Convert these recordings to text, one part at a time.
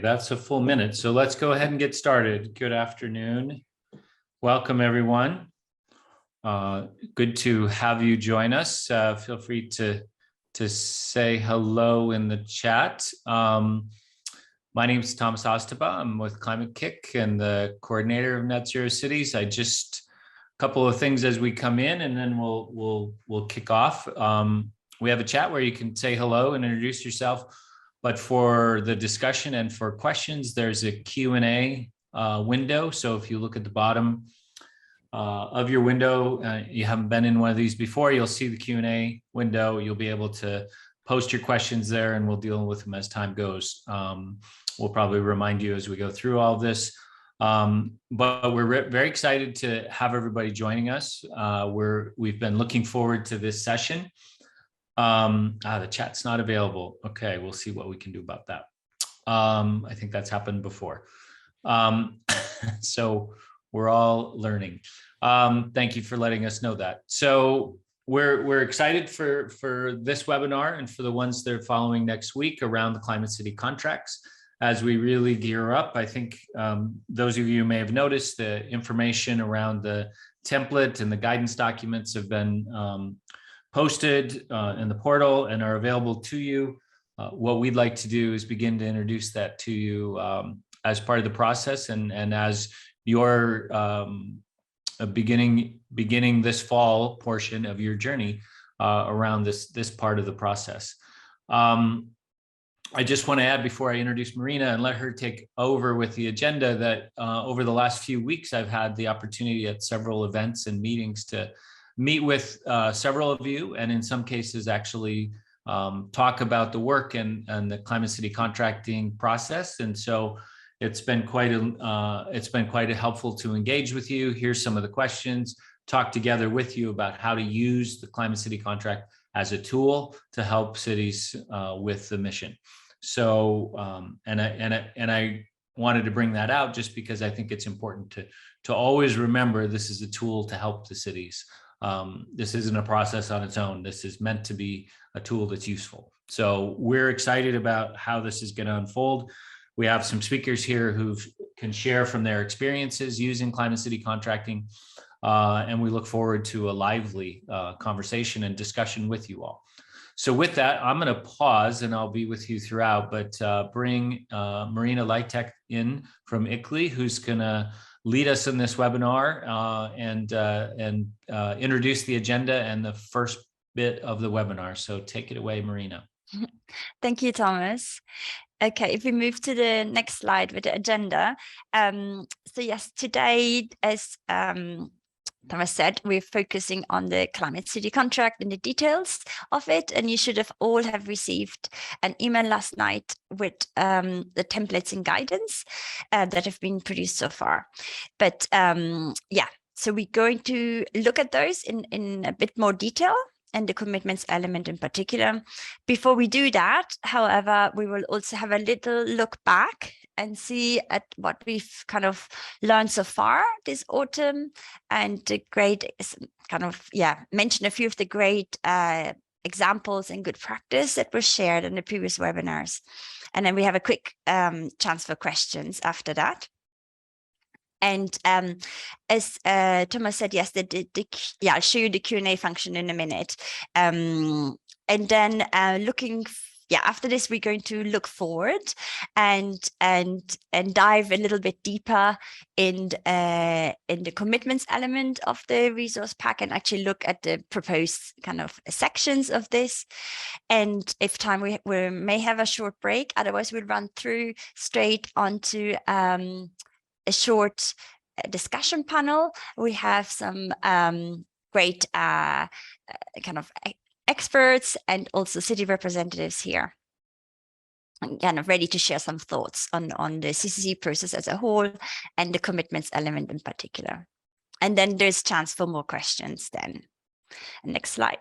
that's a full minute. So let's go ahead and get started. Good afternoon. Welcome, everyone. Good to have you join us. Feel free to say hello in the chat. My name is Thomas Ostaba. I'm with Climate Kick and the coordinator of Net Zero Cities. A couple of things as we come in, and then we'll kick off. We have a chat where you can say hello and introduce yourself. But for the discussion and for questions, there's a Q&A window. So if you look at the bottom of your window, you haven't been in one of these before, you'll see the Q&A window. You'll be able to post your questions there, and we'll deal with them as time goes. We'll probably remind you as we go through all of this. But we're very excited to have everybody joining us. We've been looking forward to this session. The chat's not available. Okay, we'll see what we can do about that. I think that's happened before. So we're all learning. Thank you for letting us know that. So we're excited for this webinar and for the ones that are following next week around the Climate City contracts. As we really gear up, I think those of you may have noticed the information around the template and the guidance documents have been posted in the portal and are available to you. What we'd like to do is begin to introduce that to you as part of the process, and as your beginning this fall portion of your journey around this part of the process. I just want to add before I introduce Marina and let her take over with the agenda that over the last few weeks, I've had the opportunity at several events and meetings to meet with several of you, and in some cases actually talk about the work and the Climate City contracting process. And so it's been quite helpful to engage with you, hear some of the questions, talk together with you about how to use the Climate City contract as a tool to help cities with the mission. So and I wanted to bring that out just because I think it's important to always remember this is a tool to help the cities. This isn't a process on its own. This is meant to be a tool that's useful. So we're excited about how this is going to unfold. We have some speakers here who can share from their experiences using Climate City contracting, and we look forward to a lively conversation and discussion with you all. So with that, I'm going to pause and I'll be with you throughout, but bring Marina Leitek in from ICLEI, who's going to lead us in this webinar and introduce the agenda and the first bit of the webinar. So take it away, Marina. Thank you, Thomas. Okay, if we move to the next slide with the agenda. So yes, today, as Thomas said, we're focusing on the Climate City contract and the details of it, and you should have all received an email last night with the templates and guidance that have been produced so far. But yeah, so we're going to look at those in a bit more detail, and the commitments element in particular. Before we do that, however, we will also have a little look back and see at what we've kind of learned so far this autumn, and the great mention a few of the great examples and good practice that were shared in the previous webinars. And then we have a quick chance for questions after that. And as Thomas said, yes, I'll show you the Q&A function in a minute. And then after this, we're going to look forward and dive a little bit deeper in the commitments element of the resource pack, and actually look at the proposed kind of sections of this. And if time, we may have a short break. Otherwise, we'll run through straight onto a short discussion panel. We have some great kind of experts and also city representatives here, kind of ready to share some thoughts on the CCC process as a whole and the commitments element in particular. And then there's chance for more questions then. Next slide.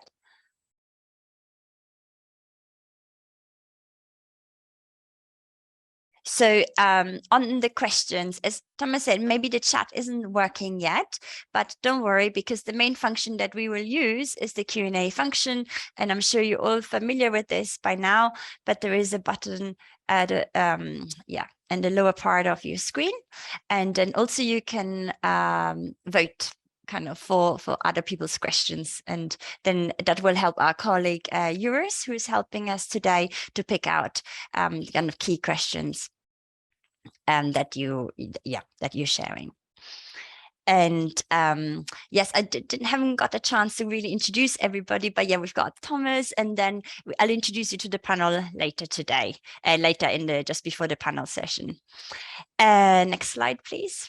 So on the questions, as Thomas said, maybe the chat isn't working yet, but don't worry, because the main function that we will use is the Q&A function. And I'm sure you're all familiar with this by now, but there is a button, a the lower part of your screen. And then also you can vote kind of for other people's questions. And then that will help our colleague, Juris, who is helping us today to pick out kind of key questions that you're sharing. And yes, I haven't got a chance to really introduce everybody, but yeah, we've got Thomas, and then I'll introduce you to the panel later today, later in just before the panel session. Next slide, please.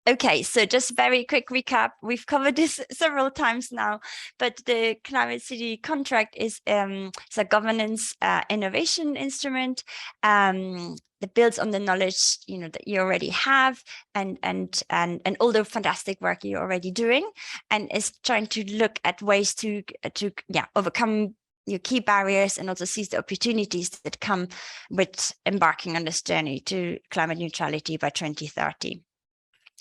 Okay, so just very quick recap. We've covered this several times now, but the Climate City contract is it's a governance innovation instrument that builds on the knowledge that you already have and all the fantastic work you're already doing, and is trying to look at ways to overcome your key barriers and also seize the opportunities that come with embarking on this journey to climate neutrality by 2030.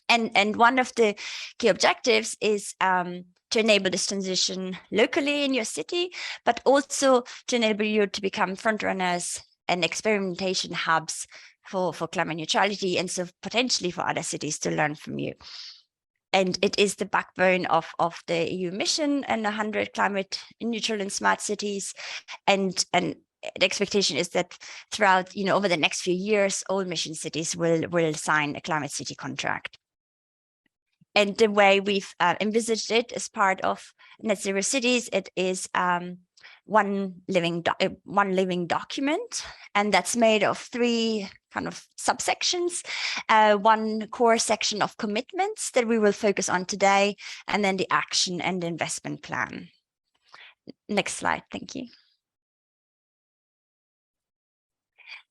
And one of the key objectives is to enable this transition locally in your city, but also to enable you to become frontrunners and experimentation hubs for climate neutrality, and so potentially for other cities to learn from you. And it is the backbone of the EU mission and 100 climate neutral and smart cities. And the expectation is that throughout, over the next few years, all mission cities will sign a Climate City contract. And the way we've envisaged it as part of Net Zero Cities, it is one living document, and that's made of 3 kind of subsections. One core section of commitments that we will focus on today, and then the action and the investment plan. Next slide, thank you.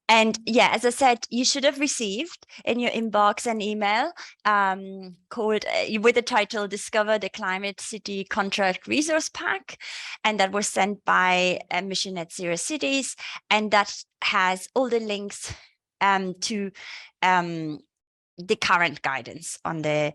And yeah, as I said, you should have received in your inbox an email called with the title "Discover the Climate City Contract Resource Pack," and that was sent by Mission Net Zero Cities, and that has all the links to the current guidance on the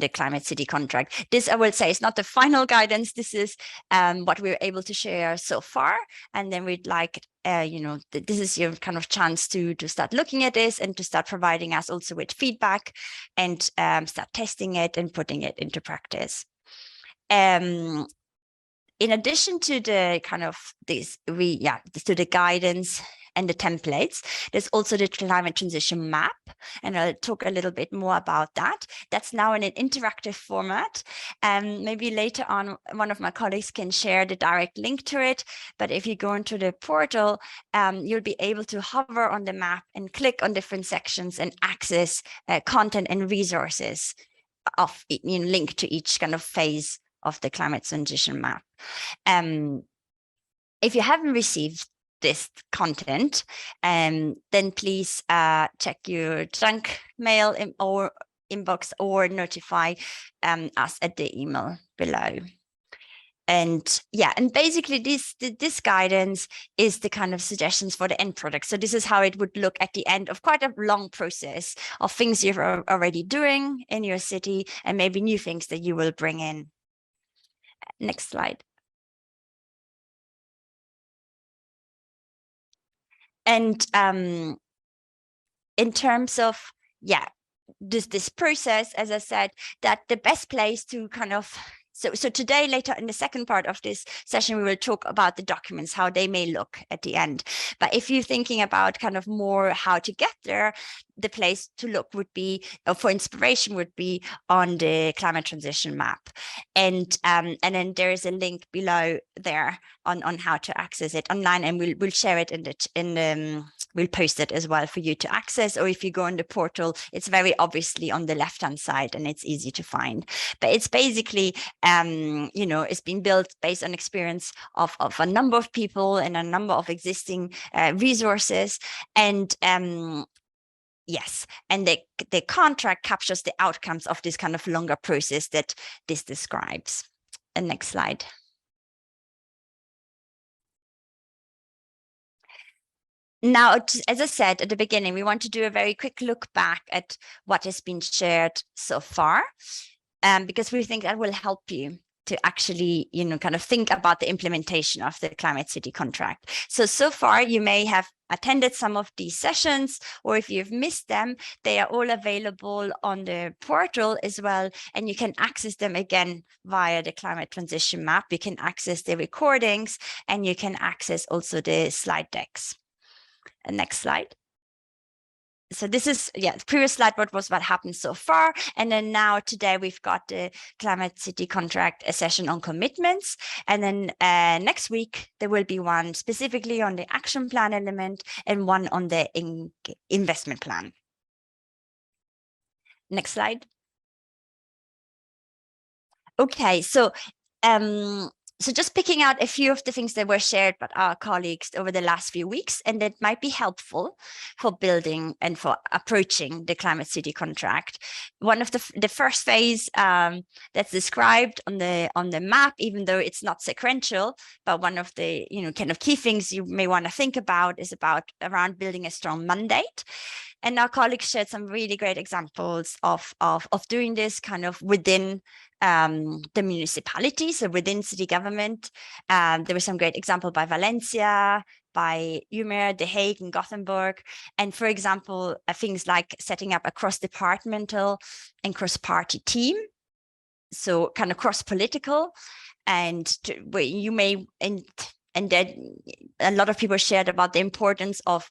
Climate City contract. This, I will say, is not the final guidance. This is what we're able to share so far. And then we'd like, this is your kind of chance to start looking at this and to start providing us also with feedback and start testing it and putting it into practice. In addition to the kind of to the guidance and the templates, there's also the climate transition map, and I'll talk a little bit more about that. That's now in an interactive format, and maybe later on one of my colleagues can share the direct link to it. But if you go into the portal, you'll be able to hover on the map and click on different sections and access content and resources of linked to each kind of phase of the climate transition map. If you haven't received this content, then please check your junk mail or inbox, or notify us at the email below. And yeah, and basically this guidance is the kind of suggestions for the end product. So this is how it would look at the end of quite a long process of things you're already doing in your city, and maybe new things that you will bring in. Next slide. And in terms of, this process, as I said, that the best place to kind of, so today, later in the second part of this session, we will talk about the documents, how they may look at the end. But if you're thinking about kind of more how to get there, the place to look would be, for inspiration, would be on the climate transition map. And then there is a link below there on how to access it online, and we'll share it we'll post it as well for you to access. Or if you go on the portal, it's very obviously on the left-hand side and it's easy to find. But it's basically, it's been built based on experience of a number of people and a number of existing resources. And yes, and the contract captures the outcomes of this kind of longer process that this describes. And next slide. Now, as I said at the beginning, we want to do a very quick look back at what has been shared so far, because we think that will help you actually, kind of think about the implementation of the Climate City contract. So far you may have attended some of these sessions, or if you've missed them, they are all available on the portal as well. And you can access them again via the climate transition map. You can access the recordings, and you can access also the slide decks. And next slide. So this is, the previous slide, what happened so far. And then now today we've got the Climate City contract, a session on commitments. And then next week, there will be one specifically on the action plan element and one on the investment plan. Next slide. Okay, so just picking out a few of the things that were shared by our colleagues over the last few weeks, and that might be helpful for building and for approaching the Climate City contract. One of the first phase that's described on the map, even though it's not sequential, but one of the kind of key things you may want to think about is around building a strong mandate. And our colleagues shared some really great examples of doing this kind of within the municipality, so within city government. There was some great example by Valencia, by Umeå, The Hague, and Gothenburg. And for example, things like setting up a cross-departmental and cross-party team, so kind of cross-political, and where you may and then a lot of people shared about the importance of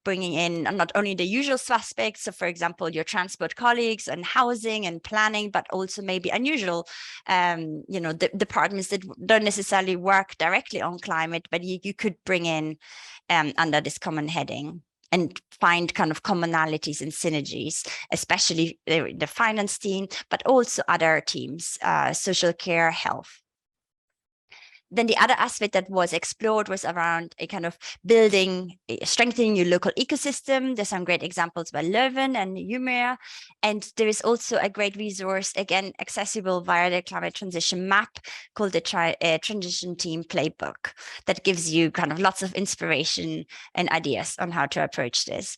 bringing in not only the usual suspects, so for example, your transport colleagues and housing and planning, but also maybe unusual, the departments that don't necessarily work directly on climate, but you could bring in under this common heading and find kind of commonalities and synergies, especially the finance team, but also other teams, social care, health. Then the other aspect that was explored was around a kind of strengthening your local ecosystem. There's some great examples by Leuven and Umeå. And there is also a great resource, again, accessible via the climate transition map called the Transition Team Playbook that gives you kind of lots of inspiration and ideas on how to approach this.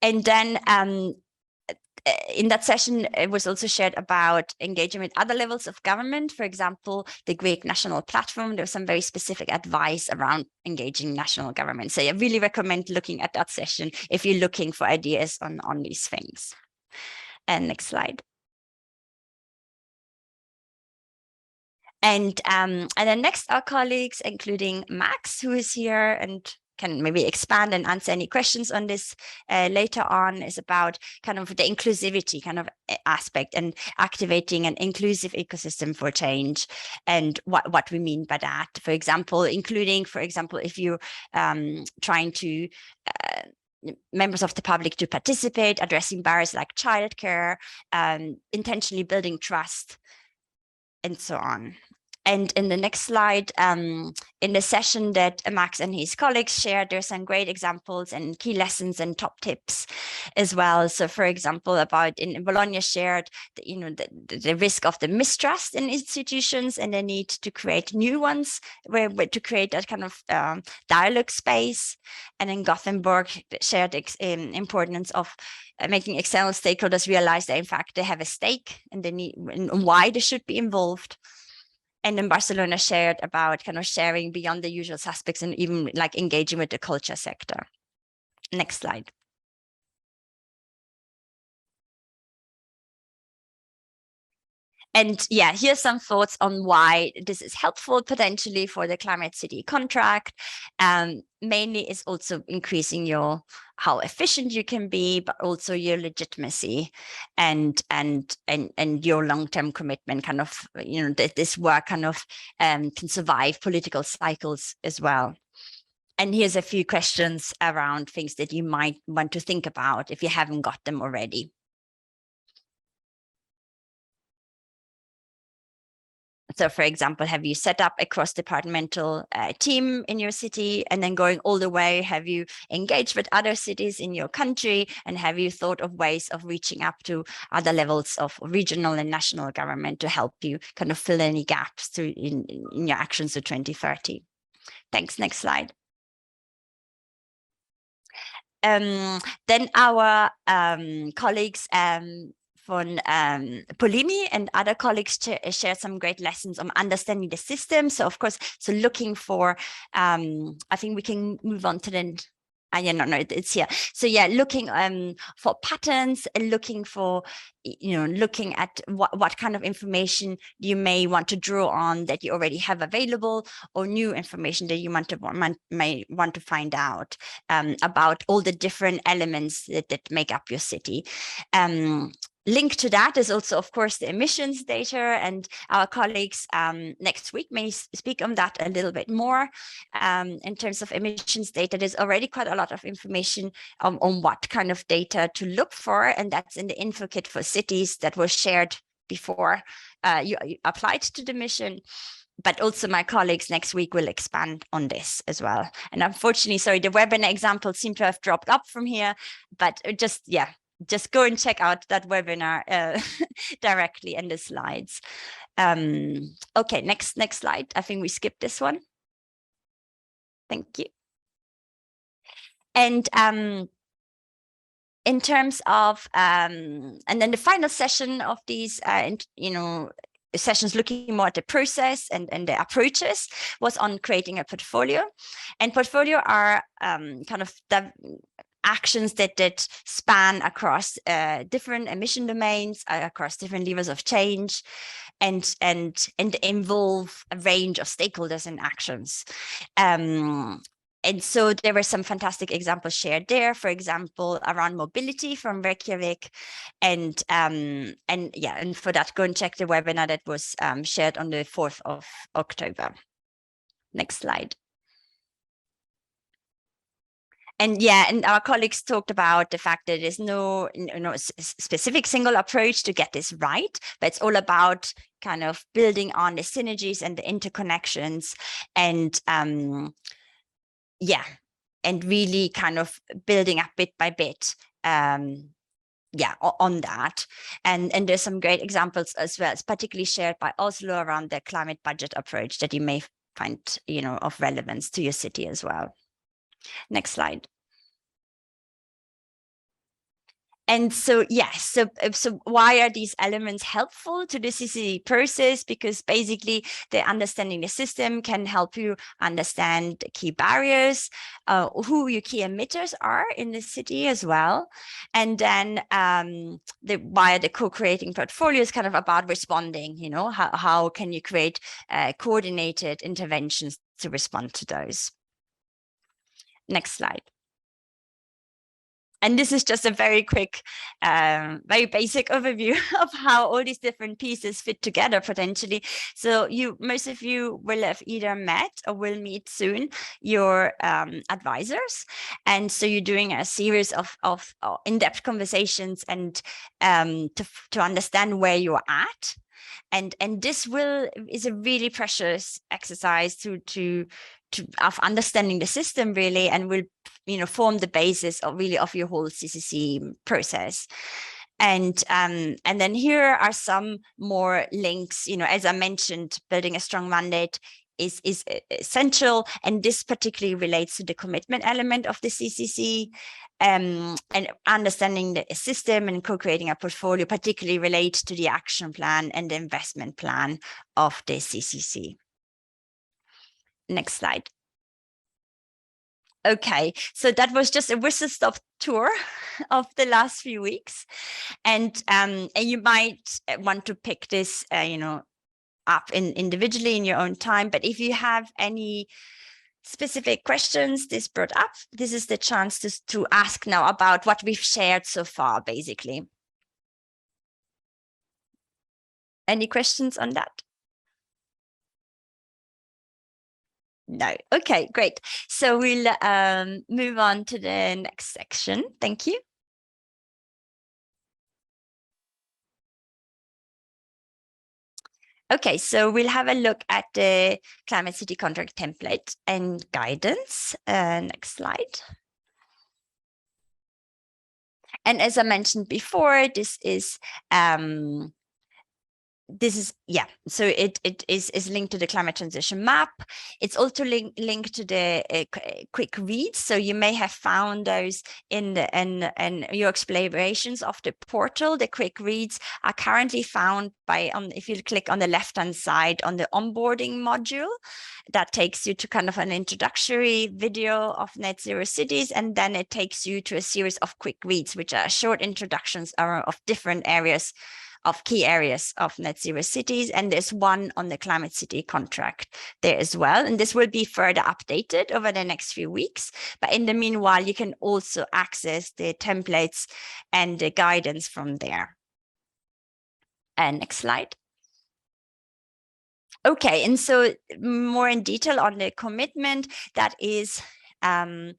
And then in that session, it was also shared about engaging with other levels of government. For example, the Greek National Platform. There was some very specific advice around engaging national government. So I really recommend looking at that session if you're looking for ideas on these things. And next slide. And then next, our colleagues, including Max, who is here and can maybe expand and answer any questions on this later on, is about kind of the inclusivity kind of aspect and activating an inclusive ecosystem for change and what we mean by that. For example, including, if you're trying to members of the public to participate, addressing barriers like childcare, intentionally building trust, and so on. And in the next slide, in the session that Max and his colleagues shared, there's some great examples and key lessons and top tips as well. So, for example, in Bologna shared, the risk of the mistrust in institutions and the need to create new ones, where to create that kind of dialogue space. And in Gothenburg shared the importance of making external stakeholders realize that in fact they have a stake and and why they should be involved. And then Barcelona shared about kind of sharing beyond the usual suspects and even like engaging with the culture sector. Next slide. And yeah, here's some thoughts on why this is helpful potentially for the Climate City contract. Mainly is also increasing how efficient you can be, but also your legitimacy and your long-term commitment. Kind of, that this work kind of can survive political cycles as well. And here's a few questions around things that you might want to think about if you haven't got them already. So, for example, have you set up a cross-departmental team in your city? And then going all the way, have you engaged with other cities in your country? And have you thought of ways of reaching up to other levels of regional and national government to help you kind of fill any gaps in your actions to 2030? Thanks. Next slide. Then our colleagues von Polimi and other colleagues shared some great lessons on understanding the system. So of course, so looking for, I think we can move on to the, yeah, no, it's here. So yeah, looking for patterns and looking for, looking at what kind of information you may want to draw on that you already have available, or new information that you may want to find out about all the different elements that make up your city. Linked to that is also, of course, the emissions data, and our colleagues next week may speak on that a little bit more. In terms of emissions data, there's already quite a lot of information on what kind of data to look for, and that's in the info kit for cities that was shared before you applied to the mission. But also my colleagues next week will expand on this as well. And unfortunately, sorry, the webinar examples seem to have dropped up from here, but just go and check out that webinar directly in the slides. Okay, next slide. I think we skipped this one. Thank you. And in terms of, and then the final session of these, sessions looking more at the process and the approaches was on creating a portfolio. And portfolio are kind of the actions that span across different emission domains, across different levers of change, and involve a range of stakeholders and actions. And so there were some fantastic examples shared there, for example, around mobility from Reykjavik. And for that, go and check the webinar that was shared on the 4th of October. Next slide. And our colleagues talked about the fact that there's no specific single approach to get this right, but it's all about kind of building on the synergies and the interconnections, and and really kind of building up bit by bit on that. And there's some great examples as well, it's particularly shared by Oslo around the climate budget approach that you may find of relevance to your city as well. Next slide. And so, so why are these elements helpful to the CCC process? Because basically, the understanding the system can help you understand key barriers, who your key emitters are in the city as well. And then via the co-creating portfolio is kind of about responding, how can you create coordinated interventions to respond to those. Next slide. And this is just a very quick, very basic overview of how all these different pieces fit together potentially. So most of you will have either met or will meet soon your advisors. And so you're doing a series of in-depth conversations and to understand where you're at. And this is a really precious exercise of understanding the system really, and will form the basis of your whole CCC process. And then here are some more links. As I mentioned, building a strong mandate is essential, and this particularly relates to the commitment element of the CCC. And understanding the system and co-creating a portfolio particularly relates to the action plan and the investment plan of the CCC. Next slide. Okay, so that was just a whistle-stop tour of the last few weeks, and you might want to pick this, up individually in your own time. But if you have any specific questions this brought up, this is the chance to ask now about what we've shared so far, basically. Any questions on that? No. Okay, great. So we'll move on to the next section. Thank you. Okay, so we'll have a look at the Climate City Contract template and guidance. Next slide. And as I mentioned before, this is this is, yeah, so it is linked to the climate transition map. It's also linked to the quick reads. So you may have found those in your explorations of the portal. The quick reads are currently found if you click on the left-hand side on the onboarding module, that takes you to kind of an introductory video of Net Zero Cities, and then it takes you to a series of quick reads, which are short introductions of different areas, of key areas of Net Zero Cities. And there's one on the Climate City contract there as well. And this will be further updated over the next few weeks. But in the meanwhile, you can also access the templates and the guidance from there. And next slide. Okay, and so more in detail on the commitment, that is, I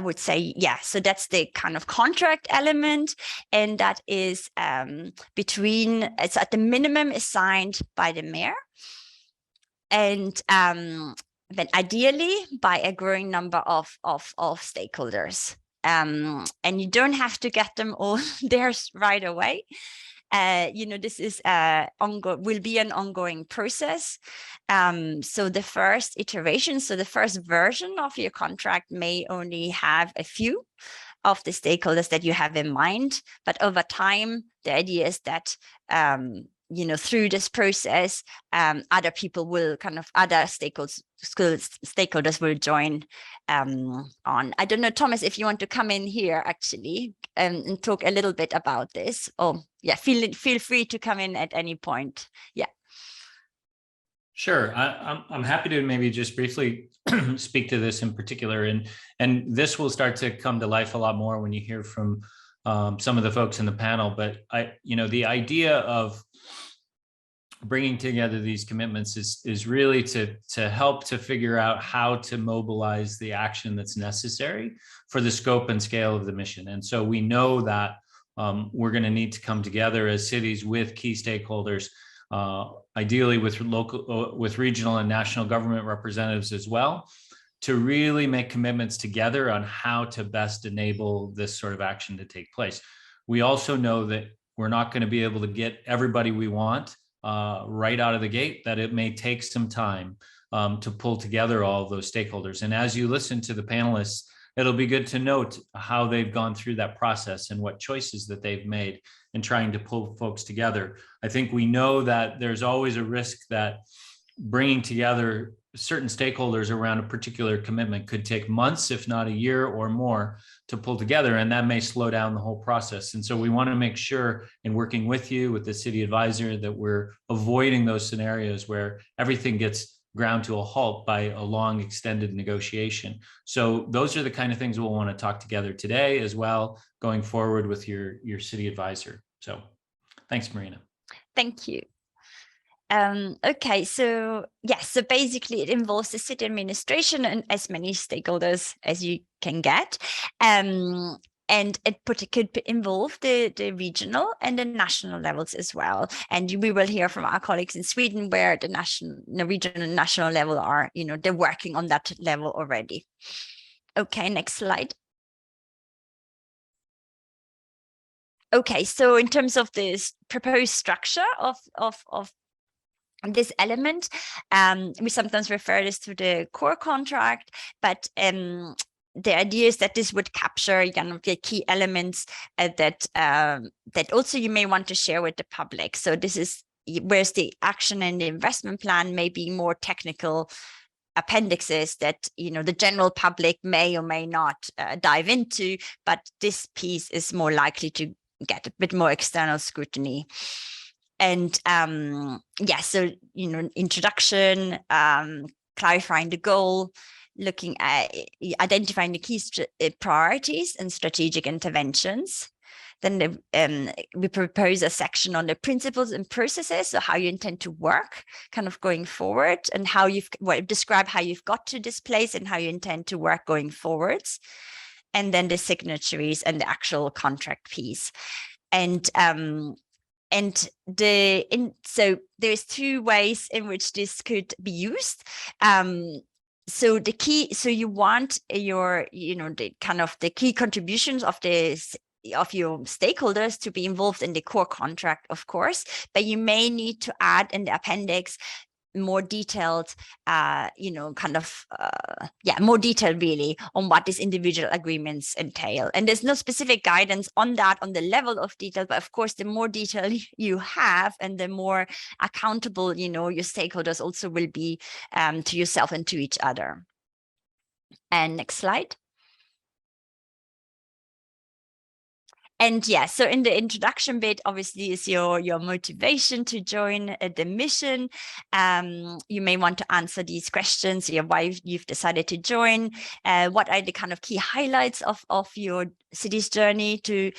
would say, yeah, so that's the kind of contract element, and that is it's at the minimum is signed by the mayor, and then ideally by a growing number of stakeholders. And you don't have to get them all there right away. This is will be an ongoing process. So the first iteration, so the first version of your contract may only have a few of the stakeholders that you have in mind, but over time, the idea is that through this process, other people will other stakeholders will join on. I don't know, Thomas, if you want to come in here actually and talk a little bit about this. Oh, yeah, feel free to come in at any point. Yeah. Sure, I'm happy to maybe just briefly speak to this in particular, and this will start to come to life a lot more when you hear from some of the folks in the panel. But the idea of bringing together these commitments is really to help to figure out how to mobilize the action that's necessary for the scope and scale of the mission. And so we know that we're going to need to come together as cities with key stakeholders, ideally with regional and national government representatives as well, to really make commitments together on how to best enable this sort of action to take place. We also know that we're not going to be able to get everybody we want right out of the gate, that it may take some time to pull together all of those stakeholders. And as you listen to the panelists, it'll be good to note how they've gone through that process and what choices that they've made in trying to pull folks together. I think we know that there's always a risk that bringing together certain stakeholders around a particular commitment could take months, if not a year or more, to pull together, and that may slow down the whole process. And so we want to make sure, in working with you, with the city advisor, that we're avoiding those scenarios where everything gets ground to a halt by a long extended negotiation. So those are the kind of things we'll want to talk together today as well, going forward with your city advisor. So thanks, Marina. Thank you. Okay, so yes, so basically it involves the city administration and as many stakeholders as you can get. And it could involve the regional and the national levels as well. And we will hear from our colleagues in Sweden where the regional and national level are, they're working on that level already. Okay, next slide. Okay, so in terms of this proposed structure of this element, we sometimes refer this to the core contract, but the idea is that this would capture the key elements that also you may want to share with the public. So this is whereas the action and the investment plan may be more technical appendixes that the general public may or may not dive into, but this piece is more likely to get a bit more external scrutiny. And so introduction, clarifying the goal, looking at identifying the key priorities and strategic interventions. Then we propose a section on the principles and processes, so how you intend to work kind of going forward, and how describe how you've got to this place and how you intend to work going forwards. And then the signatories and the actual contract piece. So there's two ways in which this could be used. So you want the key contributions of this your stakeholders to be involved in the core contract, of course, but you may need to add in the appendix more detailed, more detail really on what these individual agreements entail. And there's no specific guidance on that, on the level of detail, but of course, the more detail you have and the more accountable, your stakeholders also will be to yourself and to each other. And next slide. And yeah, so in the introduction bit, obviously, is your motivation to join the mission. You may want to answer these questions, why you've decided to join, what are the kind of key highlights of your city's journey to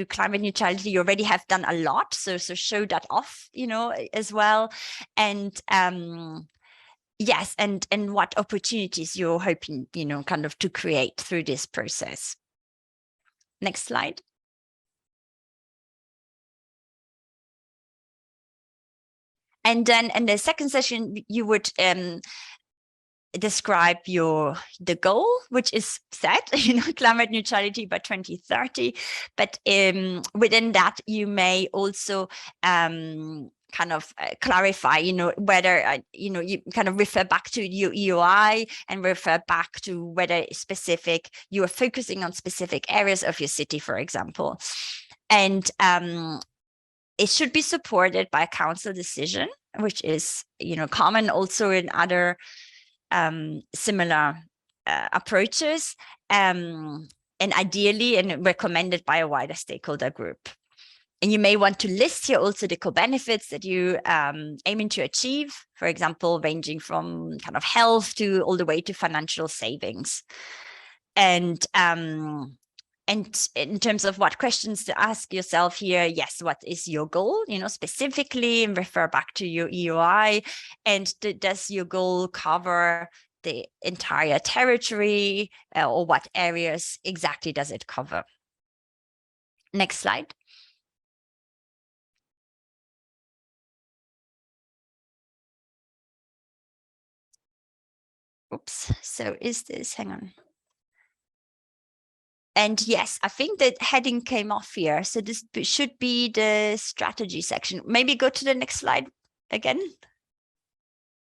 climate neutrality. You already have done a lot, so show that off, as well. And yes, and what opportunities you're hoping, kind of to create through this process. Next slide. And then in the second session, you would describe the goal, which is set, climate neutrality by 2030. But within that, you may also kind of clarify, whether, you kind of refer back to your EOI and refer back to whether you are focusing on specific areas of your city, for example. And it should be supported by a council decision, which is, common also in other similar approaches, and ideally and recommended by a wider stakeholder group. And you may want to list here also the co-benefits that you aiming to achieve, for example, ranging from kind of health to all the way to financial savings. And in terms of what questions to ask yourself here, yes, what is your goal, specifically, and refer back to your EOI. And does your goal cover the entire territory, or what areas exactly does it cover? Next slide. Oops, so is this, hang on. And yes, I think that heading came off here. So this should be the strategy section. Maybe go to the next slide again.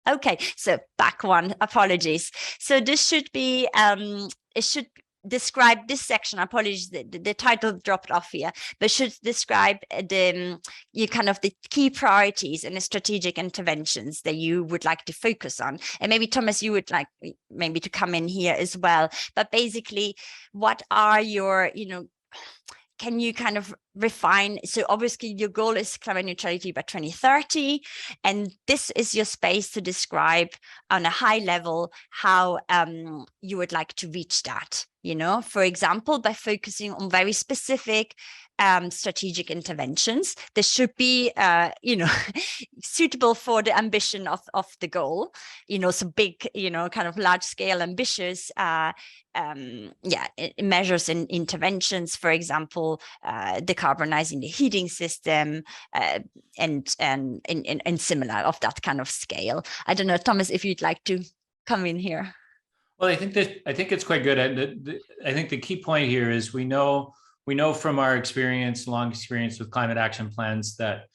Okay, so back one, apologies. So this should be, it should describe this section. Apologies, the title dropped off here, but should describe the key priorities and the strategic interventions that you would like to focus on. And maybe Thomas, you would like maybe to come in here as well. But basically, what are your, can you kind of refine? So obviously your goal is climate neutrality by 2030. And this is your space to describe on a high level how you would like to reach that. For example, by focusing on very specific strategic interventions. This should be, suitable for the ambition of the goal, so big, kind of large scale ambitious measures and interventions, for example, decarbonizing the heating system and similar of that kind of scale. I don't know, Thomas, if you'd like to come in here. Well, I think it's quite good. I think the key point here is we know from our long experience with climate action plans that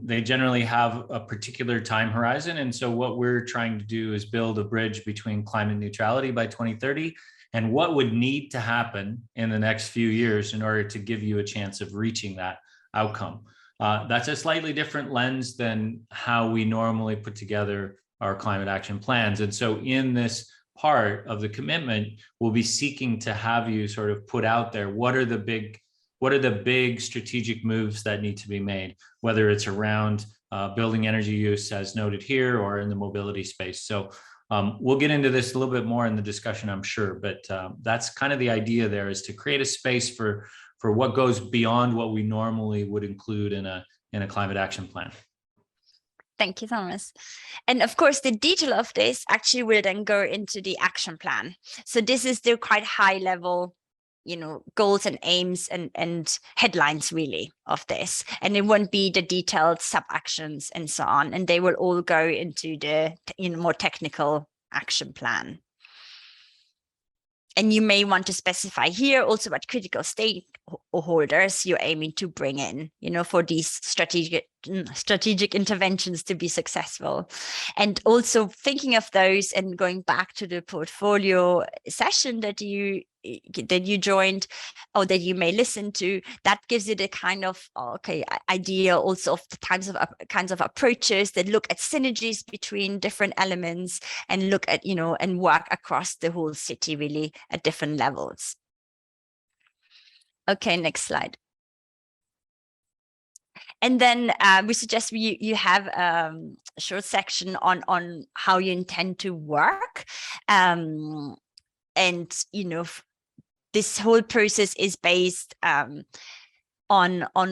they generally have a particular time horizon. And so what we're trying to do is build a bridge between climate neutrality by 2030 and what would need to happen in the next few years in order to give you a chance of reaching that outcome. That's a slightly different lens than how we normally put together our climate action plans. And so in this part of the commitment, we'll be seeking to have you sort of put out there, what are the big strategic moves that need to be made, whether it's around building energy use as noted here or in the mobility space. So we'll get into this a little bit more in the discussion, I'm sure, but that's kind of the idea there, is to create a space for what goes beyond what we normally would include in a climate action plan. Thank you, Thomas. And of course, the detail of this actually will then go into the action plan. So this is the quite high level, goals and aims and headlines really of this. And it won't be the detailed sub actions and so on. And they will all go into the more technical action plan. And you may want to specify here also what critical stakeholders you're aiming to bring in, for these strategic interventions to be successful. And also thinking of those and going back to the portfolio session that you joined or that you may listen to, that gives you the kind of idea also of the kinds of approaches that look at synergies between different elements and look at and work across the whole city really at different levels. Okay, next slide. And then we suggest you have a short section on how you intend to work. And, this whole process is based on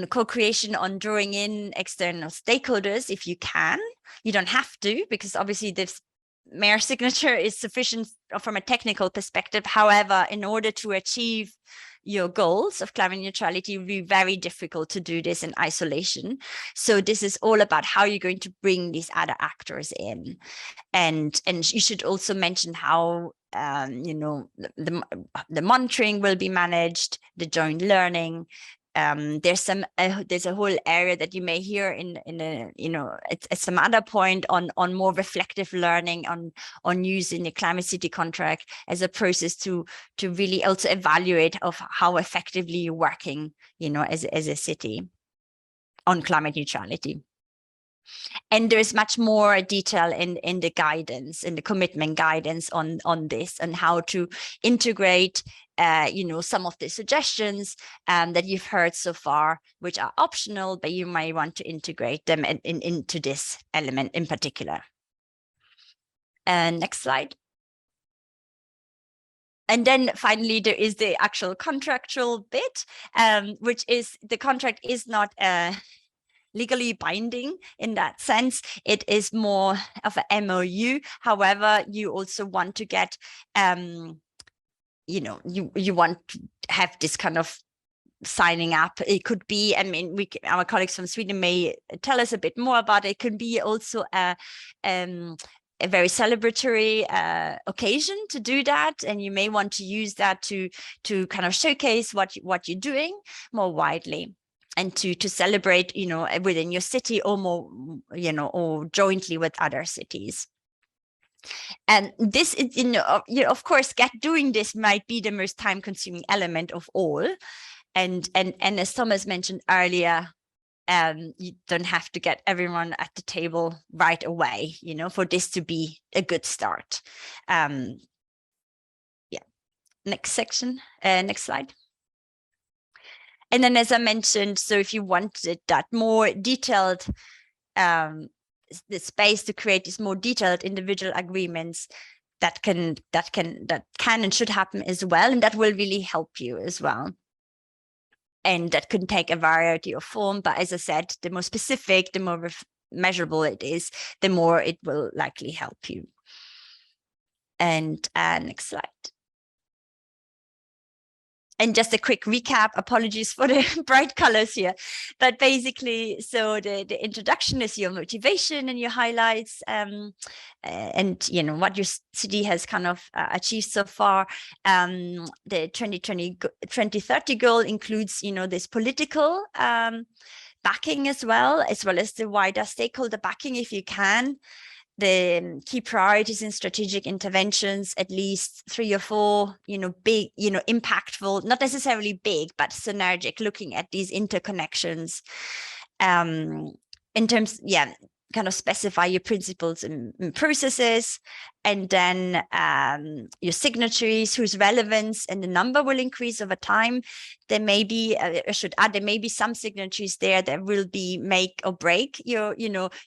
co-creation, on drawing in external stakeholders if you can. You don't have to, because obviously this mayor signature is sufficient from a technical perspective. However, in order to achieve your goals of climate neutrality, it will be very difficult to do this in isolation. So this is all about how you're going to bring these other actors in. And you should also mention how the monitoring will be managed, the joint learning. There's a whole area that you may hear at some other point on more reflective learning on using the Climate City contract as a process to really also evaluate of how effectively you're working, as a city on climate neutrality. And there's much more detail in the guidance, in the commitment guidance on this, and how to integrate some of the suggestions that you've heard so far, which are optional, but you might want to integrate them into this element in particular. And next slide. And then finally, there is the actual contractual bit, which is the contract is not legally binding in that sense. It is more of a MOU. However, you also want to get, you want to have this kind of signing up. It could be, our colleagues from Sweden may tell us a bit more about it. It could be also a very celebratory occasion to do that, and you may want to use that to kind of showcase what you're doing more widely, and to celebrate, within your city or more, or jointly with other cities. And this is, of course, doing this might be the most time-consuming element of all. And as Thomas mentioned earlier, you don't have to get everyone at the table right away, for this to be a good start. Yeah. Next section. Next slide. And then, as I mentioned, so if you wanted that more detailed, the space to create these more detailed individual agreements, that can and should happen as well, and that will really help you as well. And that can take a variety of form, but as I said, the more specific, the more measurable it is, the more it will likely help you. And next slide. And just a quick recap, apologies for the bright colors here, but basically, so the introduction is your motivation and your highlights, and what your city has kind of achieved so far. The 2030 goal includes, this political backing as well as the wider stakeholder backing, if you can. The key priorities in strategic interventions, at least 3 or 4, big, impactful, not necessarily big, but synergic, looking at these interconnections. In terms, kind of specify your principles and processes, and then your signatories whose relevance and the number will increase over time. There may be, I should add, there may be some signatories there that will be make or break you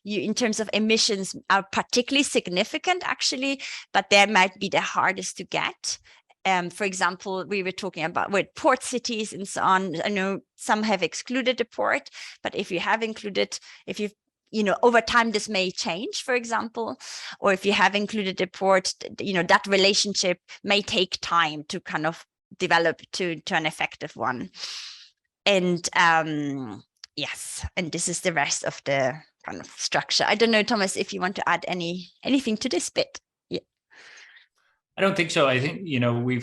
in terms of emissions are particularly significant actually, but they might be the hardest to get. For example, we were talking about with port cities and so on. I know some have excluded the port, but if you have included, if you've over time, this may change, for example, or if you have included the port, that relationship may take time to kind of develop to an effective one. And yes, and this is the rest of the kind of structure. I don't know, Thomas, if you want to add anything to this bit. Yeah. I don't think so. I think,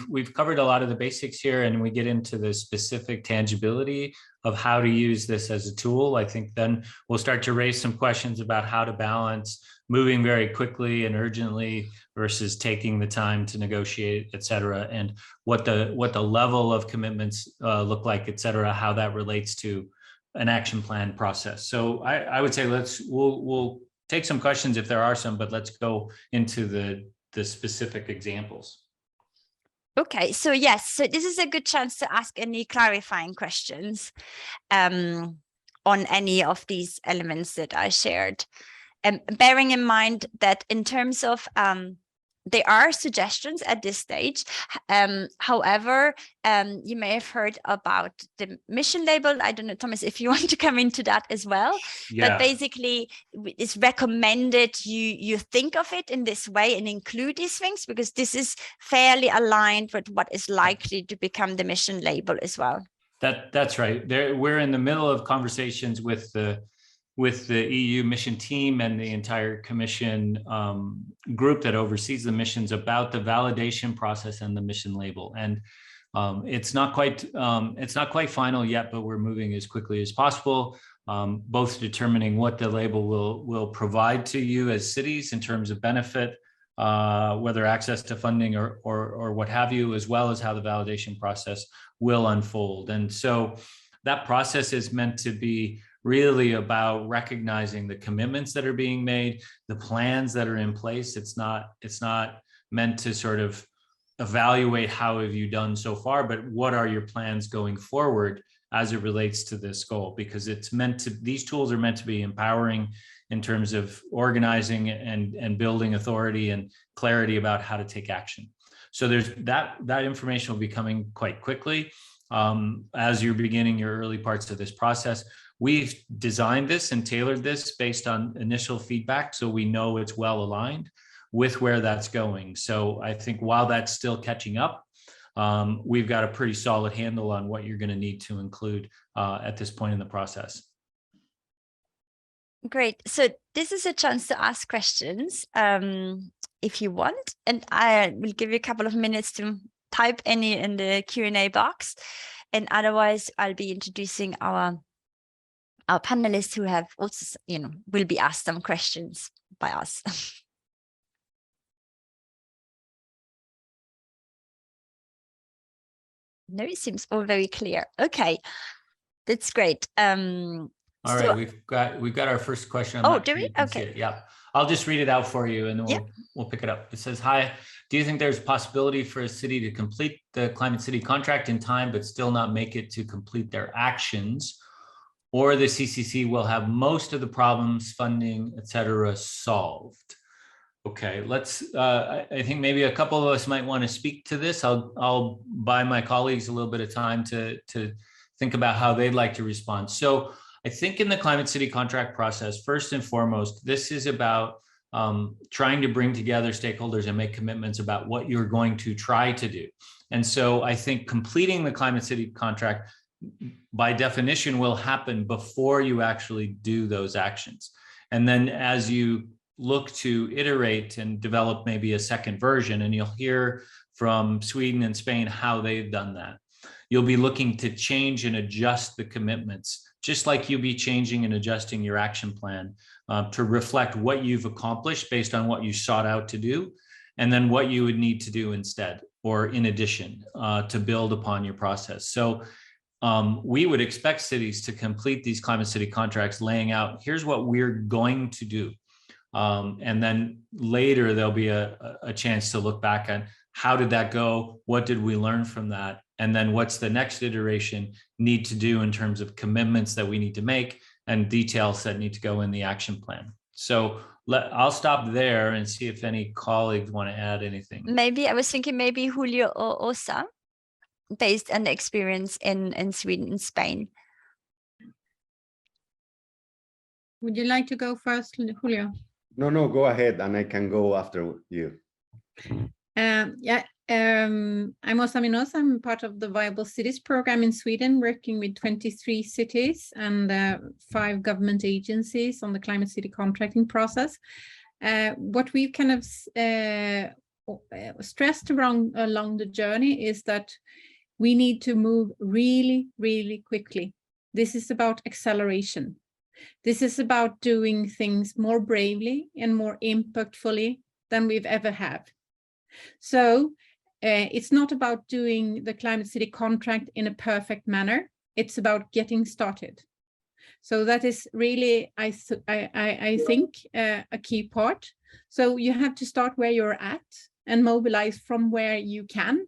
we've covered a lot of the basics here, and we get into the specific tangibility of how to use this as a tool. I think then we'll start to raise some questions about how to balance moving very quickly and urgently versus taking the time to negotiate, et cetera, and what the level of commitments look like, et cetera, how that relates to an action plan process. So I would say we'll take some questions if there are some, but let's go into the specific examples. Okay, so yes, so this is a good chance to ask any clarifying questions on any of these elements that I shared. Bearing in mind that in terms of there are suggestions at this stage. However, you may have heard about the mission label. I don't know, Thomas, if you want to come into that as well. Yeah. That basically it's recommended you think of it in this way and include these things, because this is fairly aligned with what is likely to become the mission label as well. That's right. We're in the middle of conversations with the EU mission team and the entire commission group that oversees the missions about the validation process and the mission label. And it's not quite final yet, but we're moving as quickly as possible, both determining what the label will provide to you as cities in terms of benefit, whether access to funding or what have you, as well as how the validation process will unfold. And so that process is meant to be really about recognizing the commitments that are being made, the plans that are in place. It's not meant to sort of evaluate how have you done so far, but what are your plans going forward as it relates to this goal? Because these tools are meant to be empowering in terms of organizing and building authority and clarity about how to take action. So there's that information will be coming quite quickly as you're beginning your early parts of this process. We've designed this and tailored this based on initial feedback, so we know it's well aligned with where that's going. So I think while that's still catching up, we've got a pretty solid handle on what you're going to need to include at this point in the process. Great. So this is a chance to ask questions if you want, and I will give you a couple of minutes to type any in the Q&A box, and otherwise I'll be introducing our panelists who have also, will be asked some questions by us. No, it seems all very clear. Okay, that's great. All right, we've got our first question. Oh, do we? Okay. Yeah, I'll just read it out for you, and then we'll pick it up. It says, "Hi, do you think there's a possibility for a city to complete the Climate City contract in time, but still not make it to complete their actions? Or the CCC will have most of the problems, funding, et cetera, solved?" Okay, I think maybe a couple of us might want to speak to this. I'll buy my colleagues a little bit of time to think about how they'd like to respond. So I think in the Climate City contract process, first and foremost, this is about trying to bring together stakeholders and make commitments about what you're going to try to do. And so I think completing the Climate City contract by definition will happen before you actually do those actions. And then as you look to iterate and develop maybe a second version, and you'll hear from Sweden and Spain how they've done that, you'll be looking to change and adjust the commitments, just like you'll be changing and adjusting your action plan to reflect what you've accomplished based on what you sought out to do, and then what you would need to do instead or in addition to build upon your process. So we would expect cities to complete these Climate City contracts laying out, here's what we're going to do. And then later there'll be a chance to look back at how did that go? What did we learn from that? And then what's the next iteration need to do in terms of commitments that we need to make and details that need to go in the action plan. So I'll stop there and see if any colleagues want to add anything. Maybe I was thinking maybe Julio or Osa, based on the experience in Sweden and Spain. Would you like to go first, Julio? No, go ahead, and I can go after you. I'm Osa Minos. I'm part of the Viable Cities program in Sweden, working with 23 cities and 5 government agencies on the Climate City contracting process. What we've kind of stressed along the journey is that we need to move really, really quickly. This is about acceleration. This is about doing things more bravely and more impactfully than we've ever had. So it's not about doing the Climate City contract in a perfect manner. It's about getting started. So that is really, I think, a key part. So you have to start where you're at and mobilize from where you can,